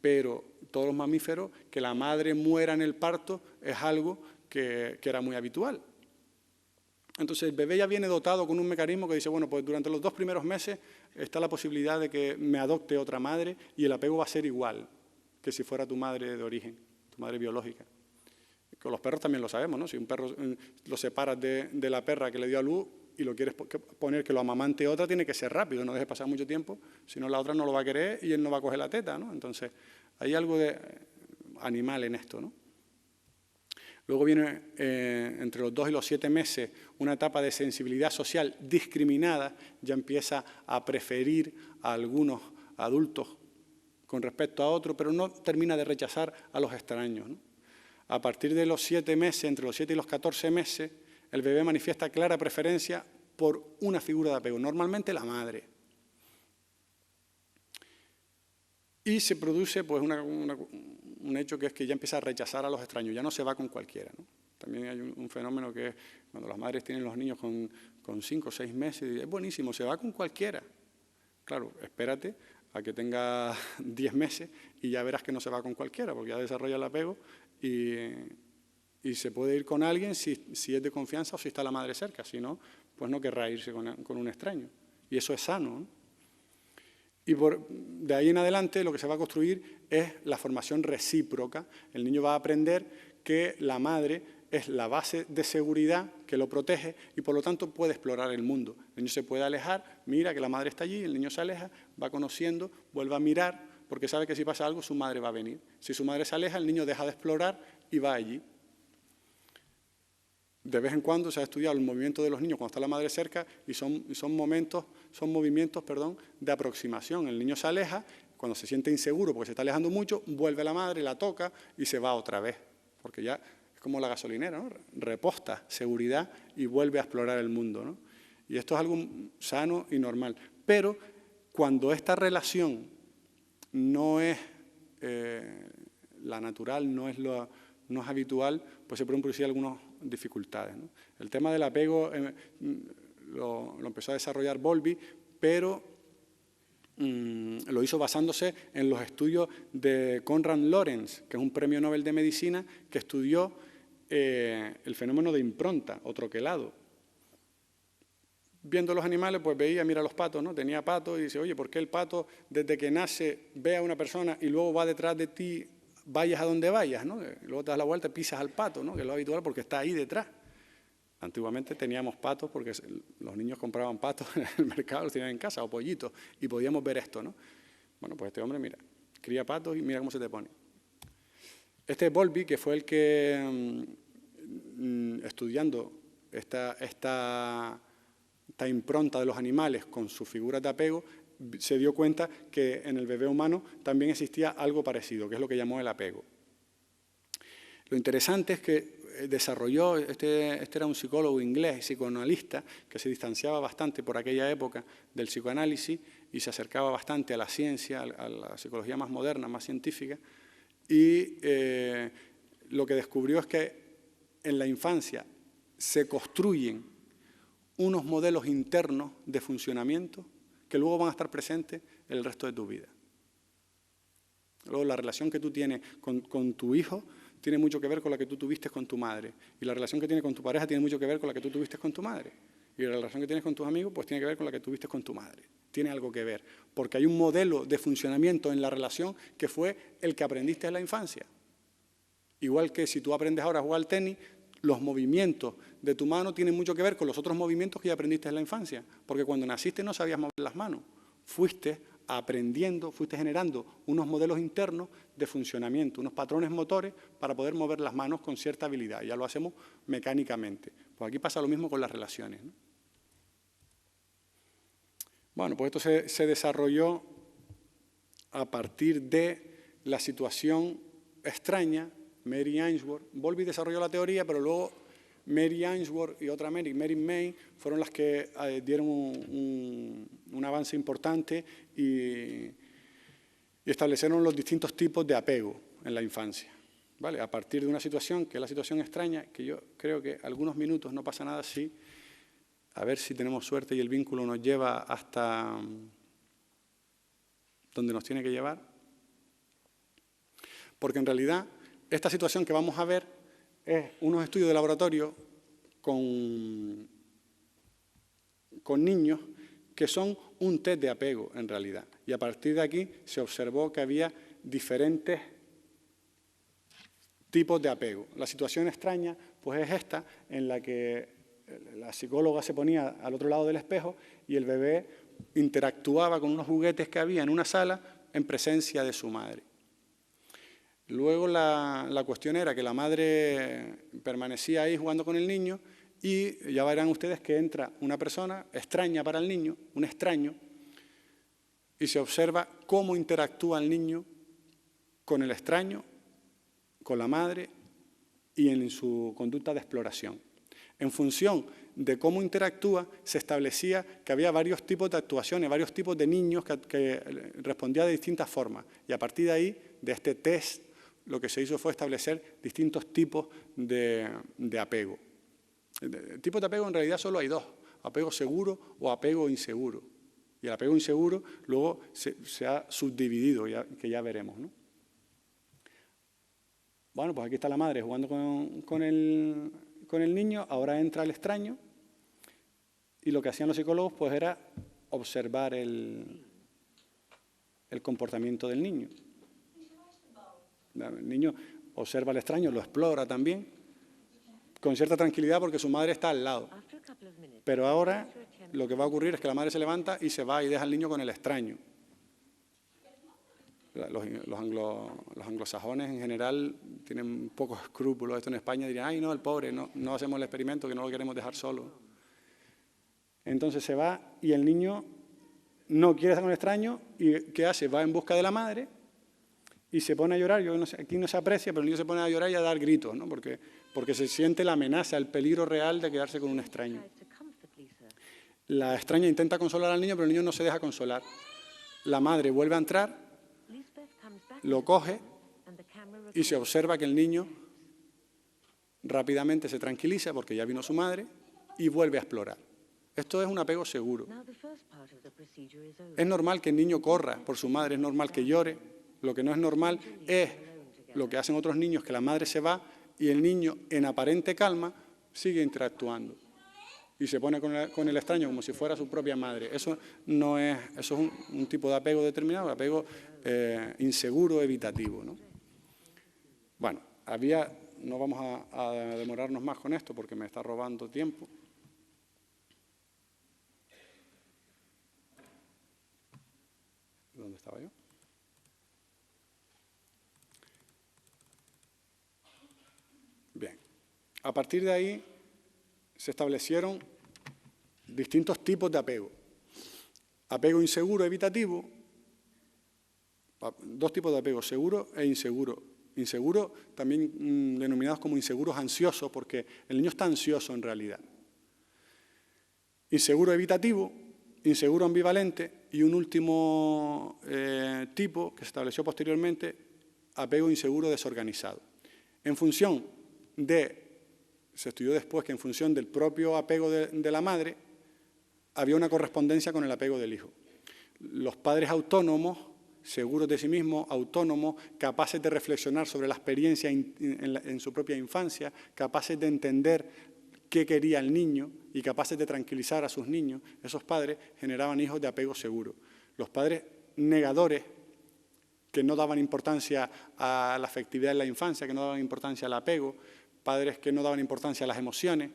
pero todos los mamíferos, que la madre muera en el parto es algo que era muy habitual. Entonces el bebé ya viene dotado con un mecanismo que dice, bueno, pues durante los 2 primeros meses está la posibilidad de que me adopte otra madre y el apego va a ser igual que si fuera tu madre de origen, tu madre biológica. Con los perros también lo sabemos, ¿no? Si un perro lo separas de la perra que le dio a luz y lo quieres poner que lo amamante otra, tiene que ser rápido, no deje pasar mucho tiempo, si no la otra no lo va a querer y él no va a coger la teta, ¿no? Entonces hay algo de animal en esto, ¿no? Luego viene entre los 2 y los 7 meses una etapa de sensibilidad social discriminada, ya empieza a preferir a algunos adultos con respecto a otros, pero no termina de rechazar a los extraños, ¿no? A partir de los 7 meses, entre los 7 y los 14 meses, el bebé manifiesta clara preferencia por una figura de apego, normalmente la madre. Y se produce pues, un hecho que es que ya empieza a rechazar a los extraños, ya no se va con cualquiera, ¿no? También hay un fenómeno que es cuando las madres tienen los niños con 5 o 6 meses, y es buenísimo, se va con cualquiera. Claro, espérate a que tenga 10 meses y ya verás que no se va con cualquiera, porque ya desarrolla el apego y se puede ir con alguien si es de confianza o si está la madre cerca, si no, pues no querrá irse con un extraño. Y eso es sano, ¿no? Y de ahí en adelante lo que se va a construir es la formación recíproca. El niño va a aprender que la madre es la base de seguridad que lo protege y por lo tanto puede explorar el mundo. El niño se puede alejar, mira que la madre está allí, el niño se aleja, va conociendo, vuelve a mirar, porque sabe que si pasa algo su madre va a venir. Si su madre se aleja, el niño deja de explorar y va allí. De vez en cuando se ha estudiado el movimiento de los niños cuando está la madre cerca y son movimientos de aproximación. El niño se aleja, cuando se siente inseguro porque se está alejando mucho, vuelve la madre, la toca y se va otra vez. Porque ya es como la gasolinera, ¿no? Reposta seguridad y vuelve a explorar el mundo, ¿no? Y esto es algo sano y normal. Pero cuando esta relación no es la natural, no es habitual, pues se pueden producir algunas dificultades, ¿no? El tema del apego lo empezó a desarrollar Bowlby, pero lo hizo basándose en los estudios de Konrad Lorenz, que es un premio Nobel de Medicina, que estudió el fenómeno de impronta o troquelado. Viendo los animales, pues veía, mira los patos, ¿no? Tenía patos y dice, oye, ¿por qué el pato desde que nace ve a una persona y luego va detrás de ti, vayas a donde vayas, ¿no? Luego te das la vuelta y pisas al pato, ¿no? Que es lo habitual porque está ahí detrás. Antiguamente teníamos patos porque los niños compraban patos en el mercado, los tenían en casa, o pollitos, y podíamos ver esto, ¿no? Bueno, pues este hombre, mira, cría patos y mira cómo se te pone. Este Bowlby, que fue el que, estudiando esta impronta de los animales con sus figuras de apego, se dio cuenta que en el bebé humano también existía algo parecido, que es lo que llamó el apego. Lo interesante es que desarrolló, este era un psicólogo inglés, psicoanalista, que se distanciaba bastante por aquella época del psicoanálisis y se acercaba bastante a la ciencia, a la psicología más moderna, más científica, y lo que descubrió es que en la infancia se construyen unos modelos internos de funcionamiento que luego van a estar presentes el resto de tu vida. Luego la relación que tú tienes con tu hijo tiene mucho que ver con la que tú tuviste con tu madre. Y la relación que tienes con tu pareja tiene mucho que ver con la que tú tuviste con tu madre. Y la relación que tienes con tus amigos pues tiene que ver con la que tuviste con tu madre. Tiene algo que ver. Porque hay un modelo de funcionamiento en la relación que fue el que aprendiste en la infancia. Igual que si tú aprendes ahora a jugar al tenis, los movimientos de tu mano tienen mucho que ver con los otros movimientos que ya aprendiste en la infancia. Porque cuando naciste no sabías mover las manos. Fuiste aprendiendo, fuiste generando unos modelos internos de funcionamiento, unos patrones motores para poder mover las manos con cierta habilidad. Ya lo hacemos mecánicamente. Pues aquí pasa lo mismo con las relaciones, ¿no? Bueno, pues esto se desarrolló a partir de la situación extraña. Mary Ainsworth, Bowlby desarrolló la teoría, pero luego Mary Ainsworth y otra Mary May, fueron las que dieron un avance importante y establecieron los distintos tipos de apego en la infancia, ¿vale? A partir de una situación, que es la situación extraña, que yo creo que algunos minutos no pasa nada si, a ver si tenemos suerte y el vínculo nos lleva hasta donde nos tiene que llevar. Porque en realidad esta situación que vamos a ver es unos estudios de laboratorio con niños que son un test de apego en realidad. Y a partir de aquí se observó que había diferentes tipos de apego. La situación extraña pues es esta, en la que la psicóloga se ponía al otro lado del espejo y el bebé interactuaba con unos juguetes que había en una sala en presencia de su madre. Luego la cuestión era que la madre permanecía ahí jugando con el niño y ya verán ustedes que entra una persona extraña para el niño, un extraño, y se observa cómo interactúa el niño con el extraño, con la madre y en su conducta de exploración. En función de cómo interactúa, se establecía que había varios tipos de actuaciones, varios tipos de niños que respondían de distintas formas. Y a partir de ahí, de este test, lo que se hizo fue establecer distintos tipos de apego. Tipos de apego en realidad solo hay dos, apego seguro o apego inseguro. Y el apego inseguro luego se ha subdividido, que ya veremos, ¿no? Bueno, pues aquí está la madre jugando con el niño, ahora entra el extraño y lo que hacían los psicólogos pues era observar el comportamiento del niño. El niño observa al extraño, lo explora también, con cierta tranquilidad porque su madre está al lado. Pero ahora lo que va a ocurrir es que la madre se levanta y se va y deja al niño con el extraño. Los anglosajones en general tienen pocos escrúpulos. Esto en España dirían, ay no, el pobre, no hacemos el experimento que no lo queremos dejar solo. Entonces se va y el niño no quiere estar con el extraño y ¿qué hace? Va en busca de la madre y se pone a llorar. Yo no sé, aquí no se aprecia, pero el niño se pone a llorar y a dar gritos, ¿no? Porque se siente la amenaza, el peligro real de quedarse con un extraño. La extraña intenta consolar al niño, pero el niño no se deja consolar. La madre vuelve a entrar, lo coge y se observa que el niño rápidamente se tranquiliza porque ya vino su madre y vuelve a explorar. Esto es un apego seguro. Es normal que el niño corra por su madre, es normal que llore. Lo que no es normal es lo que hacen otros niños, que la madre se va y el niño, en aparente calma, sigue interactuando. Y se pone con el extraño como si fuera su propia madre. Eso es un tipo de apego determinado, apego inseguro, evitativo, ¿no? Bueno, no vamos a demorarnos más con esto porque me está robando tiempo. ¿Dónde estaba yo? A partir de ahí se establecieron distintos tipos de apego. Apego inseguro evitativo, dos tipos de apego, seguro e inseguro. Inseguro también denominados como inseguros ansiosos, porque el niño está ansioso en realidad. Inseguro evitativo, inseguro ambivalente y un último tipo que se estableció posteriormente, apego inseguro desorganizado. Se estudió después que en función del propio apego de la madre había una correspondencia con el apego del hijo. Los padres autónomos, seguros de sí mismos, autónomos, capaces de reflexionar sobre la experiencia en su propia infancia, capaces de entender qué quería el niño y capaces de tranquilizar a sus niños, esos padres generaban hijos de apego seguro. Los padres negadores, que no daban importancia a la afectividad en la infancia, que no daban importancia al apego, padres que no daban importancia a las emociones,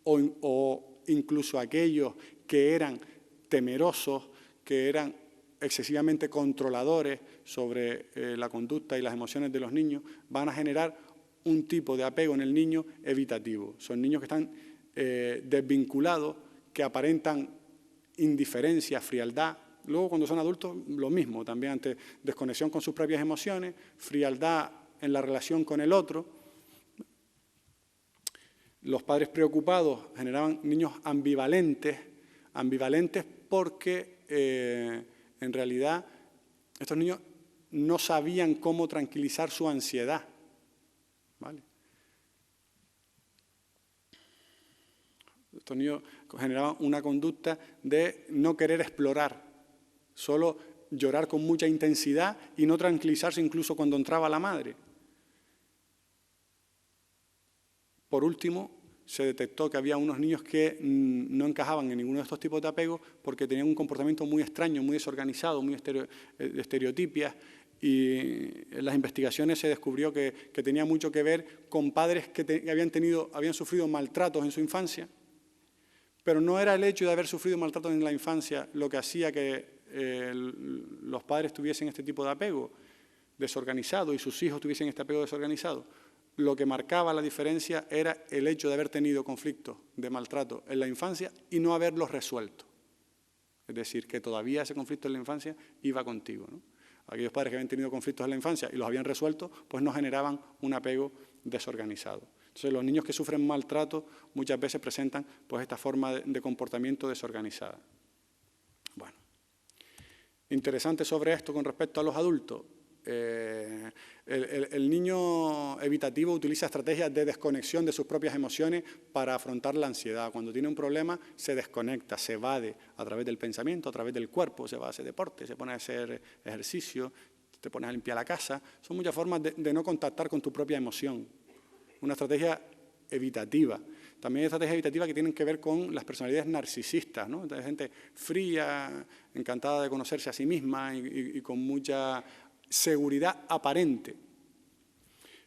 o incluso aquellos que eran temerosos, que eran excesivamente controladores sobre la conducta y las emociones de los niños, van a generar un tipo de apego en el niño evitativo. Son niños que están desvinculados, que aparentan indiferencia, frialdad. Luego, cuando son adultos, lo mismo, también ante desconexión con sus propias emociones, frialdad en la relación con el otro. Los padres preocupados generaban niños ambivalentes porque en realidad estos niños no sabían cómo tranquilizar su ansiedad, ¿vale? Estos niños generaban una conducta de no querer explorar, solo llorar con mucha intensidad y no tranquilizarse incluso cuando entraba la madre. Por último, se detectó que había unos niños que no encajaban en ninguno de estos tipos de apego porque tenían un comportamiento muy extraño, muy desorganizado, muy de estereotipias, y en las investigaciones se descubrió que tenía mucho que ver con padres que habían sufrido maltratos en su infancia, pero no era el hecho de haber sufrido maltratos en la infancia lo que hacía que los padres tuviesen este tipo de apego desorganizado y sus hijos tuviesen este apego desorganizado. Lo que marcaba la diferencia era el hecho de haber tenido conflictos de maltrato en la infancia y no haberlos resuelto. Es decir, que todavía ese conflicto en la infancia iba contigo, ¿no? Aquellos padres que habían tenido conflictos en la infancia y los habían resuelto, pues no generaban un apego desorganizado. Entonces, los niños que sufren maltrato muchas veces presentan pues esta forma de comportamiento desorganizada. Bueno, interesante sobre esto con respecto a los adultos. El niño evitativo utiliza estrategias de desconexión de sus propias emociones para afrontar la ansiedad. Cuando tiene un problema, se desconecta, se evade a través del pensamiento, a través del cuerpo, se va a hacer deporte, se pone a hacer ejercicio, te pones a limpiar la casa. Son muchas formas de no contactar con tu propia emoción. Una estrategia evitativa. También hay estrategias evitativas que tienen que ver con las personalidades narcisistas, ¿no? Entonces, gente fría, encantada de conocerse a sí misma y con mucha seguridad aparente.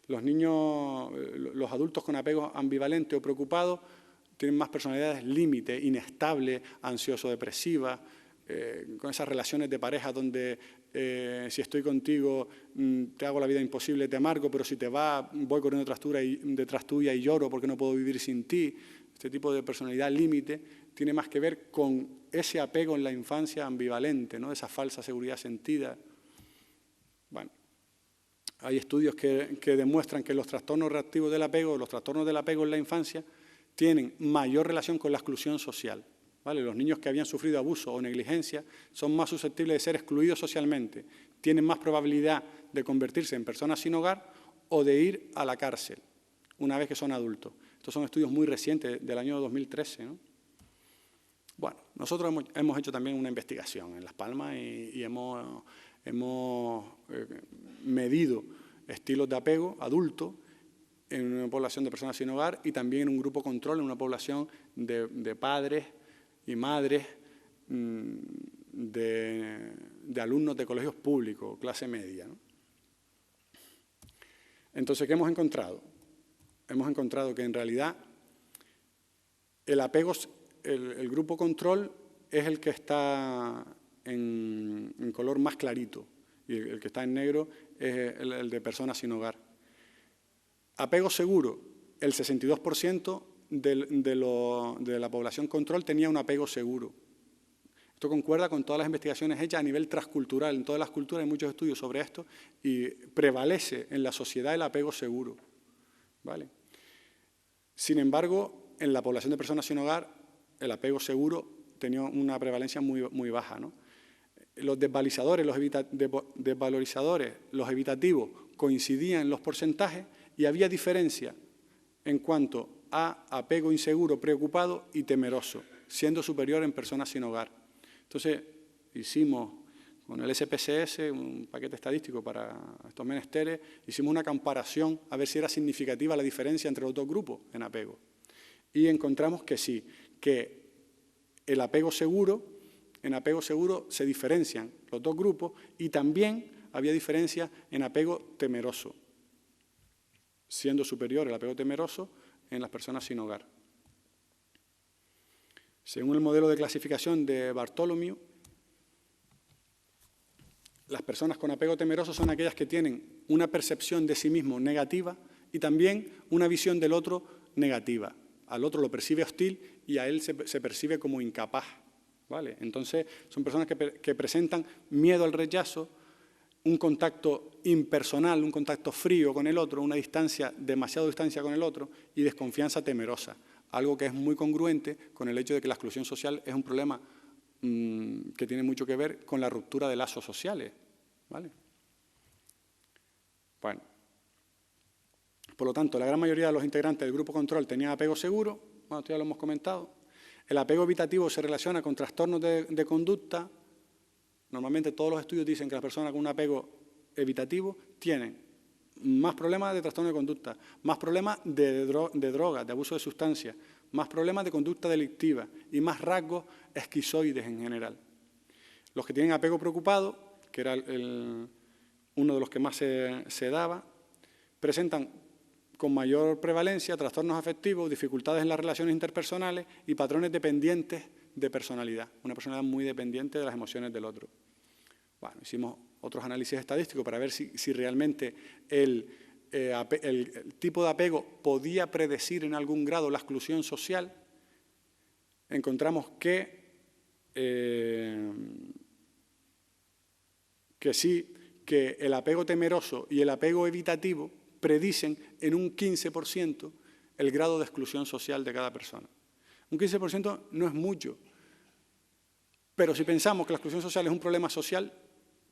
Los adultos con apego ambivalente o preocupado tienen más personalidades límite, inestable, ansioso-depresiva, con esas relaciones de pareja donde si estoy contigo te hago la vida imposible, te amargo, pero si te vas voy corriendo detrás tuya y lloro porque no puedo vivir sin ti. Este tipo de personalidad límite tiene más que ver con ese apego en la infancia ambivalente, ¿no? Esa falsa seguridad sentida. Bueno, hay estudios que demuestran que los trastornos reactivos del apego, los trastornos del apego en la infancia, tienen mayor relación con la exclusión social, ¿vale? Los niños que habían sufrido abuso o negligencia son más susceptibles de ser excluidos socialmente, tienen más probabilidad de convertirse en personas sin hogar o de ir a la cárcel una vez que son adultos. Estos son estudios muy recientes, del año 2013, ¿no? Bueno, nosotros hemos hecho también una investigación en Las Palmas y hemos medido estilos de apego adultos en una población de personas sin hogar y también en un grupo control, en una población de padres y madres de alumnos de colegios públicos, clase media, ¿no? Entonces, ¿qué hemos encontrado? Hemos encontrado que en realidad el apego, el grupo control es el que está en color más clarito y el que está en negro es el de personas sin hogar. Apego seguro el 62% de la población control tenía un apego seguro. Esto concuerda con todas las investigaciones hechas a nivel transcultural. En todas las culturas hay muchos estudios sobre esto y prevalece en la sociedad el apego seguro, ¿vale? Sin embargo, en la población de personas sin hogar, el apego seguro tenía una prevalencia muy baja, ¿no? Los desvalorizadores, los evitativos coincidían en los porcentajes y había diferencia en cuanto a apego inseguro, preocupado y temeroso, siendo superior en personas sin hogar. Entonces, hicimos con el SPSS, un paquete estadístico para estos menesteres, hicimos una comparación a ver si era significativa la diferencia entre los dos grupos en apego. Y encontramos que sí, que en apego seguro se diferencian los dos grupos y también había diferencia en apego temeroso, siendo superior el apego temeroso en las personas sin hogar. Según el modelo de clasificación de Bartholomew, las personas con apego temeroso son aquellas que tienen una percepción de sí mismo negativa y también una visión del otro negativa. Al otro lo percibe hostil y a él se percibe como incapaz, ¿vale? Entonces, son personas que presentan miedo al rechazo, un contacto impersonal, un contacto frío con el otro, una distancia, demasiada distancia con el otro y desconfianza temerosa. Algo que es muy congruente con el hecho de que la exclusión social es un problema que tiene mucho que ver con la ruptura de lazos sociales, ¿vale? Bueno, por lo tanto, la gran mayoría de los integrantes del grupo control tenían apego seguro, bueno, esto ya lo hemos comentado. El apego evitativo se relaciona con trastornos de conducta. Normalmente todos los estudios dicen que las personas con un apego evitativo tienen más problemas de trastorno de conducta, más problemas de drogas, de abuso de sustancias, más problemas de conducta delictiva y más rasgos esquizoides en general. Los que tienen apego preocupado, que era uno de los que más se daba, presentan con mayor prevalencia trastornos afectivos, dificultades en las relaciones interpersonales y patrones dependientes de personalidad, una personalidad muy dependiente de las emociones del otro. Bueno, hicimos otros análisis estadísticos para ver si realmente el tipo de apego podía predecir en algún grado la exclusión social. Encontramos que sí, que el apego temeroso y el apego evitativo predicen en un 15% el grado de exclusión social de cada persona. Un 15% no es mucho, pero si pensamos que la exclusión social es un problema social,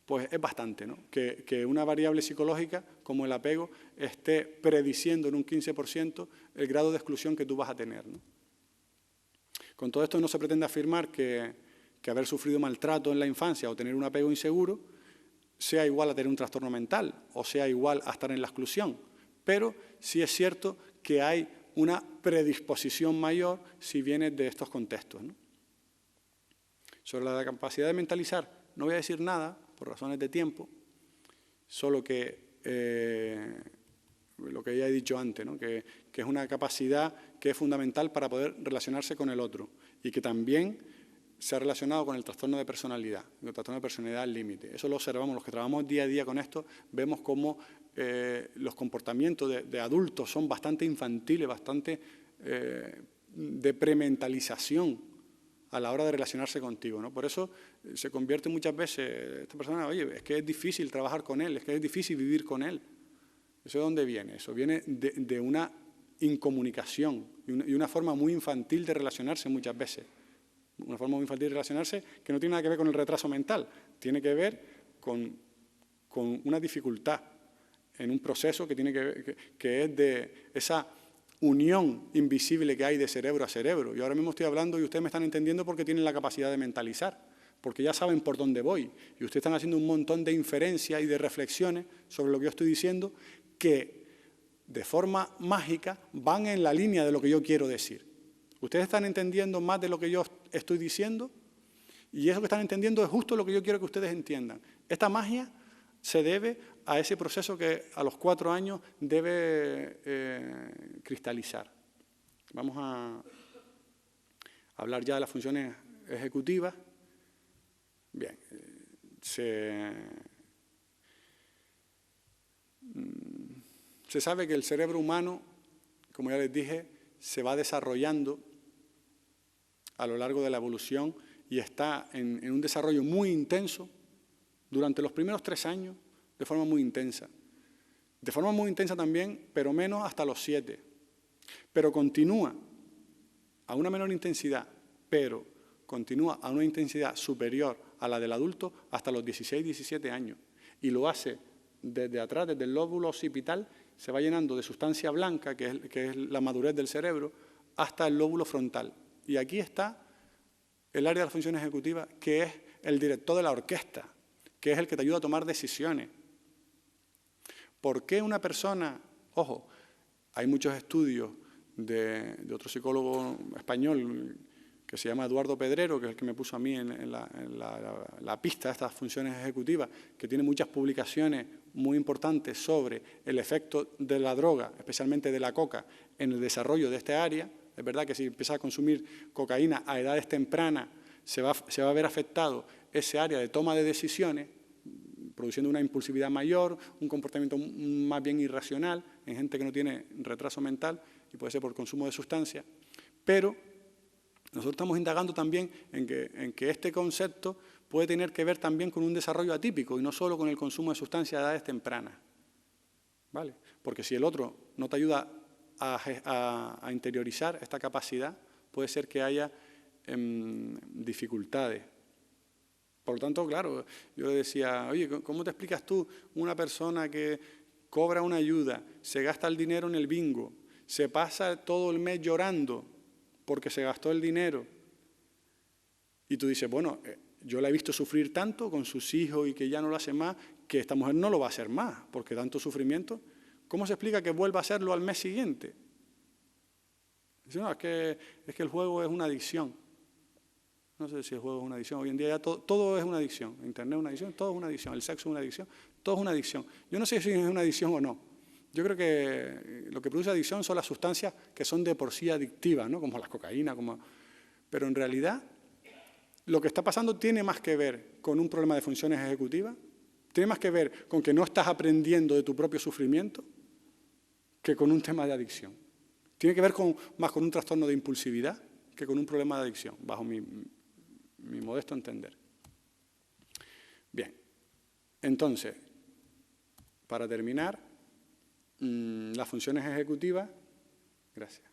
pues es bastante, ¿no? Que una variable psicológica como el apego esté prediciendo en un 15% el grado de exclusión que tú vas a tener, ¿no? Con todo esto no se pretende afirmar que haber sufrido maltrato en la infancia o tener un apego inseguro sea igual a tener un trastorno mental o sea igual a estar en la exclusión, pero sí es cierto que hay una predisposición mayor si viene de estos contextos, ¿no? Sobre la capacidad de mentalizar no voy a decir nada por razones de tiempo, solo que lo que ya he dicho antes, ¿no? que es una capacidad que es fundamental para poder relacionarse con el otro y que también se ha relacionado con el trastorno de personalidad, el trastorno de personalidad al límite. Eso lo observamos, los que trabajamos día a día con esto, vemos cómo los comportamientos de adultos son bastante infantiles, bastante de prementalización a la hora de relacionarse contigo, ¿no? Por eso se convierte muchas veces esta persona, oye, es que es difícil trabajar con él, es que es difícil vivir con él. ¿Eso de dónde viene? Eso viene de una incomunicación y una forma muy infantil de relacionarse muchas veces. Una forma muy infantil de relacionarse que no tiene nada que ver con el retraso mental, tiene que ver con una dificultad en un proceso que tiene que es de esa unión invisible que hay de cerebro a cerebro. Yo ahora mismo estoy hablando y ustedes me están entendiendo porque tienen la capacidad de mentalizar, porque ya saben por dónde voy y ustedes están haciendo un montón de inferencias y de reflexiones sobre lo que yo estoy diciendo que de forma mágica van en la línea de lo que yo quiero decir. Ustedes están entendiendo más de lo que yo estoy diciendo y eso que están entendiendo es justo lo que yo quiero que ustedes entiendan. Esta magia se debe a ese proceso que a los 4 años debe cristalizar. Vamos a hablar ya de las funciones ejecutivas. Bien, se sabe que el cerebro humano, como ya les dije, se va desarrollando a lo largo de la evolución y está en un desarrollo muy intenso durante los primeros 3 años, de forma muy intensa. De forma muy intensa también, pero menos hasta los 7. Pero continúa a una menor intensidad, pero continúa a una intensidad superior a la del adulto hasta los 16, 17 años. Y lo hace desde atrás, desde el lóbulo occipital, se va llenando de sustancia blanca, que es la madurez del cerebro, hasta el lóbulo frontal. Y aquí está el área de la función ejecutiva, que es el director de la orquesta, que es el que te ayuda a tomar decisiones. ¿Por qué una persona? Ojo, hay muchos estudios de otro psicólogo español que se llama Eduardo Pedrero, que es el que me puso a mí en la pista de estas funciones ejecutivas, que tiene muchas publicaciones muy importantes sobre el efecto de la droga, especialmente de la coca, en el desarrollo de esta área. Es verdad que si empiezas a consumir cocaína a edades tempranas, se va a ver afectado ese área de toma de decisiones, produciendo una impulsividad mayor, un comportamiento más bien irracional en gente que no tiene retraso mental y puede ser por consumo de sustancias. Pero nosotros estamos indagando también en que este concepto puede tener que ver también con un desarrollo atípico y no solo con el consumo de sustancias a edades tempranas, ¿vale? Porque si el otro no te ayuda a interiorizar esta capacidad, puede ser que haya dificultades. Por lo tanto, claro, yo le decía, oye, ¿cómo te explicas tú una persona que cobra una ayuda, se gasta el dinero en el bingo, se pasa todo el mes llorando porque se gastó el dinero? Y tú dices, bueno, yo la he visto sufrir tanto con sus hijos y que ya no lo hace más, que esta mujer no lo va a hacer más, porque tanto sufrimiento. ¿Cómo se explica que vuelva a hacerlo al mes siguiente? Dice, no, es que el juego es una adicción. No sé si el juego es una adicción. Hoy en día ya todo es una adicción. Internet es una adicción, todo es una adicción. El sexo es una adicción, todo es una adicción. Yo no sé si es una adicción o no. Yo creo que lo que produce adicción son las sustancias que son de por sí adictivas, ¿no? Como la cocaína. Pero en realidad lo que está pasando tiene más que ver con un problema de funciones ejecutivas, tiene más que ver con que no estás aprendiendo de tu propio sufrimiento que con un tema de adicción. Tiene que ver más con un trastorno de impulsividad que con un problema de adicción, bajo mi modesto entender. Bien, entonces, para terminar, las funciones ejecutivas, gracias.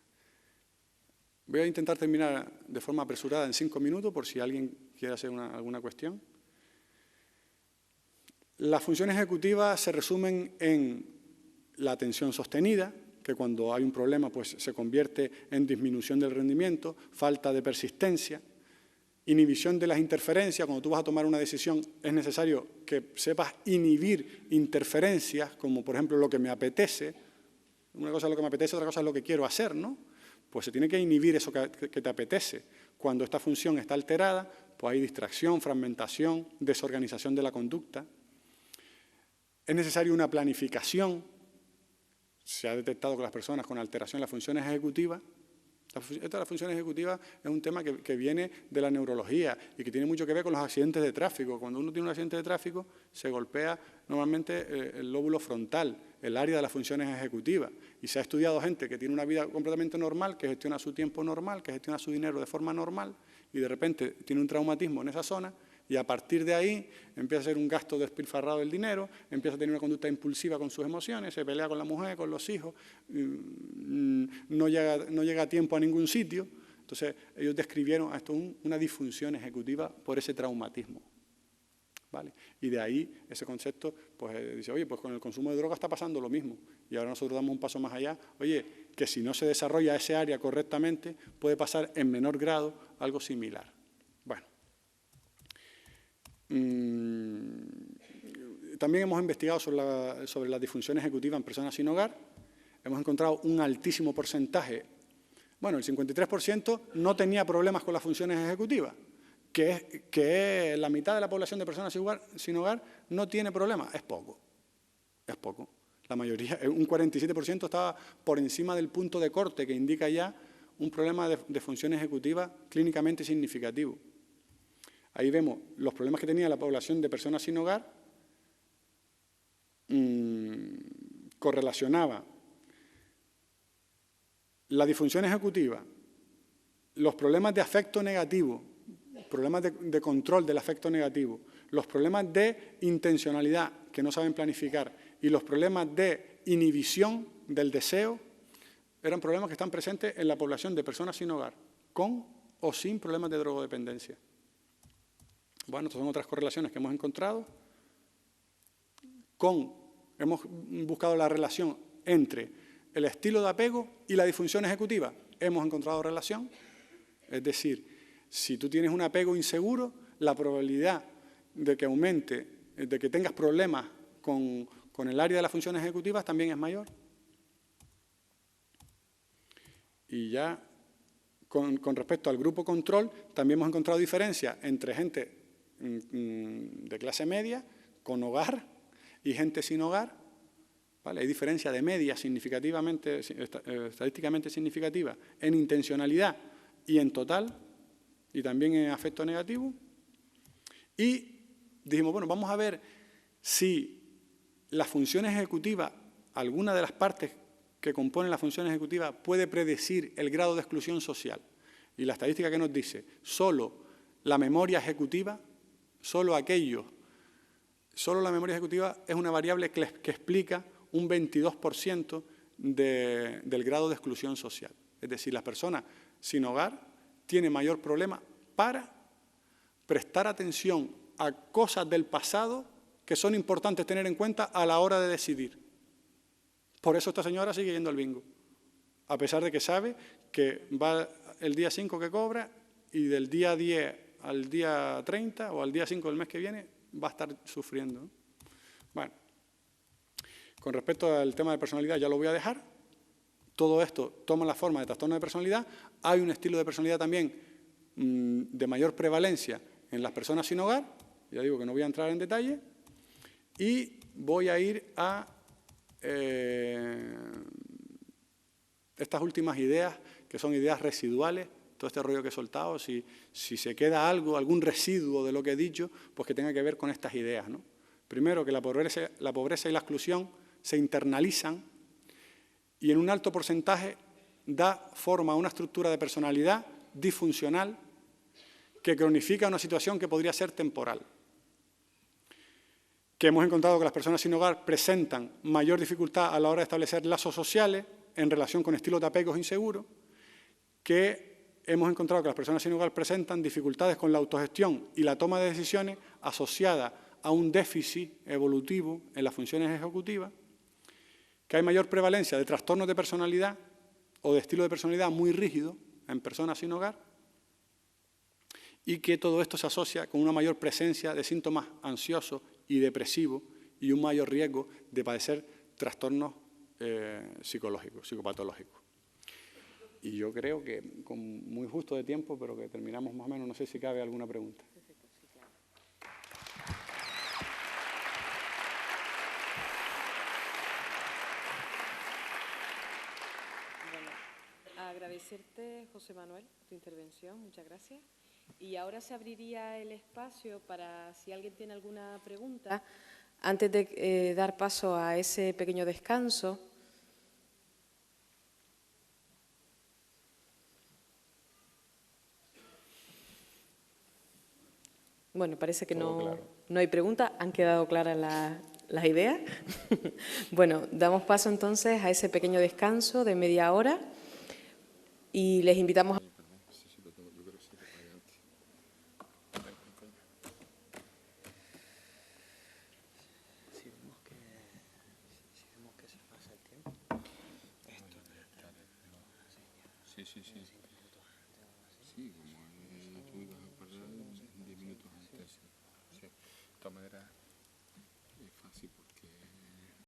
Voy a intentar terminar de forma apresurada en 5 minutos, por si alguien quiere hacer alguna cuestión. Las funciones ejecutivas se resumen en la atención sostenida, que cuando hay un problema pues, se convierte en disminución del rendimiento, falta de persistencia, inhibición de las interferencias. Cuando tú vas a tomar una decisión es necesario que sepas inhibir interferencias, como por ejemplo lo que me apetece. Una cosa es lo que me apetece, otra cosa es lo que quiero hacer, ¿no? Pues se tiene que inhibir eso que te apetece. Cuando esta función está alterada, pues hay distracción, fragmentación, desorganización de la conducta. Es necesaria una planificación. Se ha detectado que las personas con alteración en las funciones ejecutivas, esta de las funciones ejecutivas es un tema que viene de la neurología y que tiene mucho que ver con los accidentes de tráfico. Cuando uno tiene un accidente de tráfico, se golpea normalmente el lóbulo frontal, el área de las funciones ejecutivas. Y se ha estudiado gente que tiene una vida completamente normal, que gestiona su tiempo normal, que gestiona su dinero de forma normal, y de repente tiene un traumatismo en esa zona, y a partir de ahí empieza a hacer un gasto despilfarrado del dinero, empieza a tener una conducta impulsiva con sus emociones, se pelea con la mujer, con los hijos, no llega a tiempo a ningún sitio. Entonces, ellos describieron esto una disfunción ejecutiva por ese traumatismo, ¿vale? Y de ahí ese concepto, pues dice, oye, pues con el consumo de droga está pasando lo mismo. Y ahora nosotros damos un paso más allá, oye, que si no se desarrolla ese área correctamente, puede pasar en menor grado algo similar. Bueno. También hemos investigado sobre las disfunciones ejecutivas en personas sin hogar. Hemos encontrado un altísimo porcentaje. Bueno, el 53% no tenía problemas con las funciones ejecutivas, que la mitad de la población de personas sin hogar no tiene problemas. Es poco, es poco. La mayoría, un 47% estaba por encima del punto de corte, que indica ya un problema de función ejecutiva clínicamente significativo. Ahí vemos los problemas que tenía la población de personas sin hogar, correlacionaba la disfunción ejecutiva, los problemas de afecto negativo, problemas de control del afecto negativo, los problemas de intencionalidad, que no saben planificar, y los problemas de inhibición del deseo, eran problemas que están presentes en la población de personas sin hogar, con o sin problemas de drogodependencia. Bueno, estas son otras correlaciones que hemos encontrado. Hemos buscado la relación entre el estilo de apego y la disfunción ejecutiva. Hemos encontrado relación. Es decir, si tú tienes un apego inseguro, la probabilidad de que aumente, de que tengas problemas con el área de las funciones ejecutivas también es mayor. Y ya con respecto al grupo control, también hemos encontrado diferencias entre gente de clase media, con hogar, y gente sin hogar. ¿Vale? Hay diferencia de media significativamente, estadísticamente significativa en intencionalidad y en total, y también en afecto negativo. Y dijimos, bueno, vamos a ver si las funciones ejecutivas, alguna de las partes que componen la función ejecutiva puede predecir el grado de exclusión social. Y la estadística que nos dice, solo la memoria ejecutiva, solo la memoria ejecutiva es una variable que explica un 22% del grado de exclusión social. Es decir, las personas sin hogar tienen mayor problema para prestar atención a cosas del pasado que son importantes tener en cuenta a la hora de decidir. Por eso esta señora sigue yendo al bingo, a pesar de que sabe que va el día 5 que cobra y del día 10 al día 30 o al día 5 del mes que viene va a estar sufriendo. Bueno, con respecto al tema de personalidad ya lo voy a dejar. Todo esto toma la forma de trastorno de personalidad. Hay un estilo de personalidad también de mayor prevalencia en las personas sin hogar. Ya digo que no voy a entrar en detalle. Y voy a ir a estas últimas ideas, que son ideas residuales, todo este rollo que he soltado, si se queda algo, algún residuo de lo que he dicho, pues que tenga que ver con estas ideas, ¿no? Primero, que la pobreza y la exclusión se internalizan y en un alto porcentaje da forma a una estructura de personalidad disfuncional que cronifica una situación que podría ser temporal. Que hemos encontrado que las personas sin hogar presentan mayor dificultad a la hora de establecer lazos sociales en relación con estilos de apegos inseguros, que hemos encontrado que las personas sin hogar presentan dificultades con la autogestión y la toma de decisiones asociadas a un déficit evolutivo en las funciones ejecutivas, que hay mayor prevalencia de trastornos de personalidad o de estilo de personalidad muy rígido en personas sin hogar, y que todo esto se asocia con una mayor presencia de síntomas ansiosos y depresivos y un mayor riesgo de padecer trastornos psicológicos, psicopatológicos. Y yo creo que con muy justo de tiempo, pero que terminamos más o menos, no sé si cabe alguna pregunta. Perfecto, sí, claro. Bueno, agradecerte, José Manuel, tu intervención, muchas gracias. Y ahora se abriría el espacio para, si alguien tiene alguna pregunta, antes de dar paso a ese pequeño descanso. Bueno, parece que no hay preguntas, han quedado claras las ideas. Bueno, damos paso entonces a ese pequeño descanso de media hora y les invitamos a... Sí. Sí, como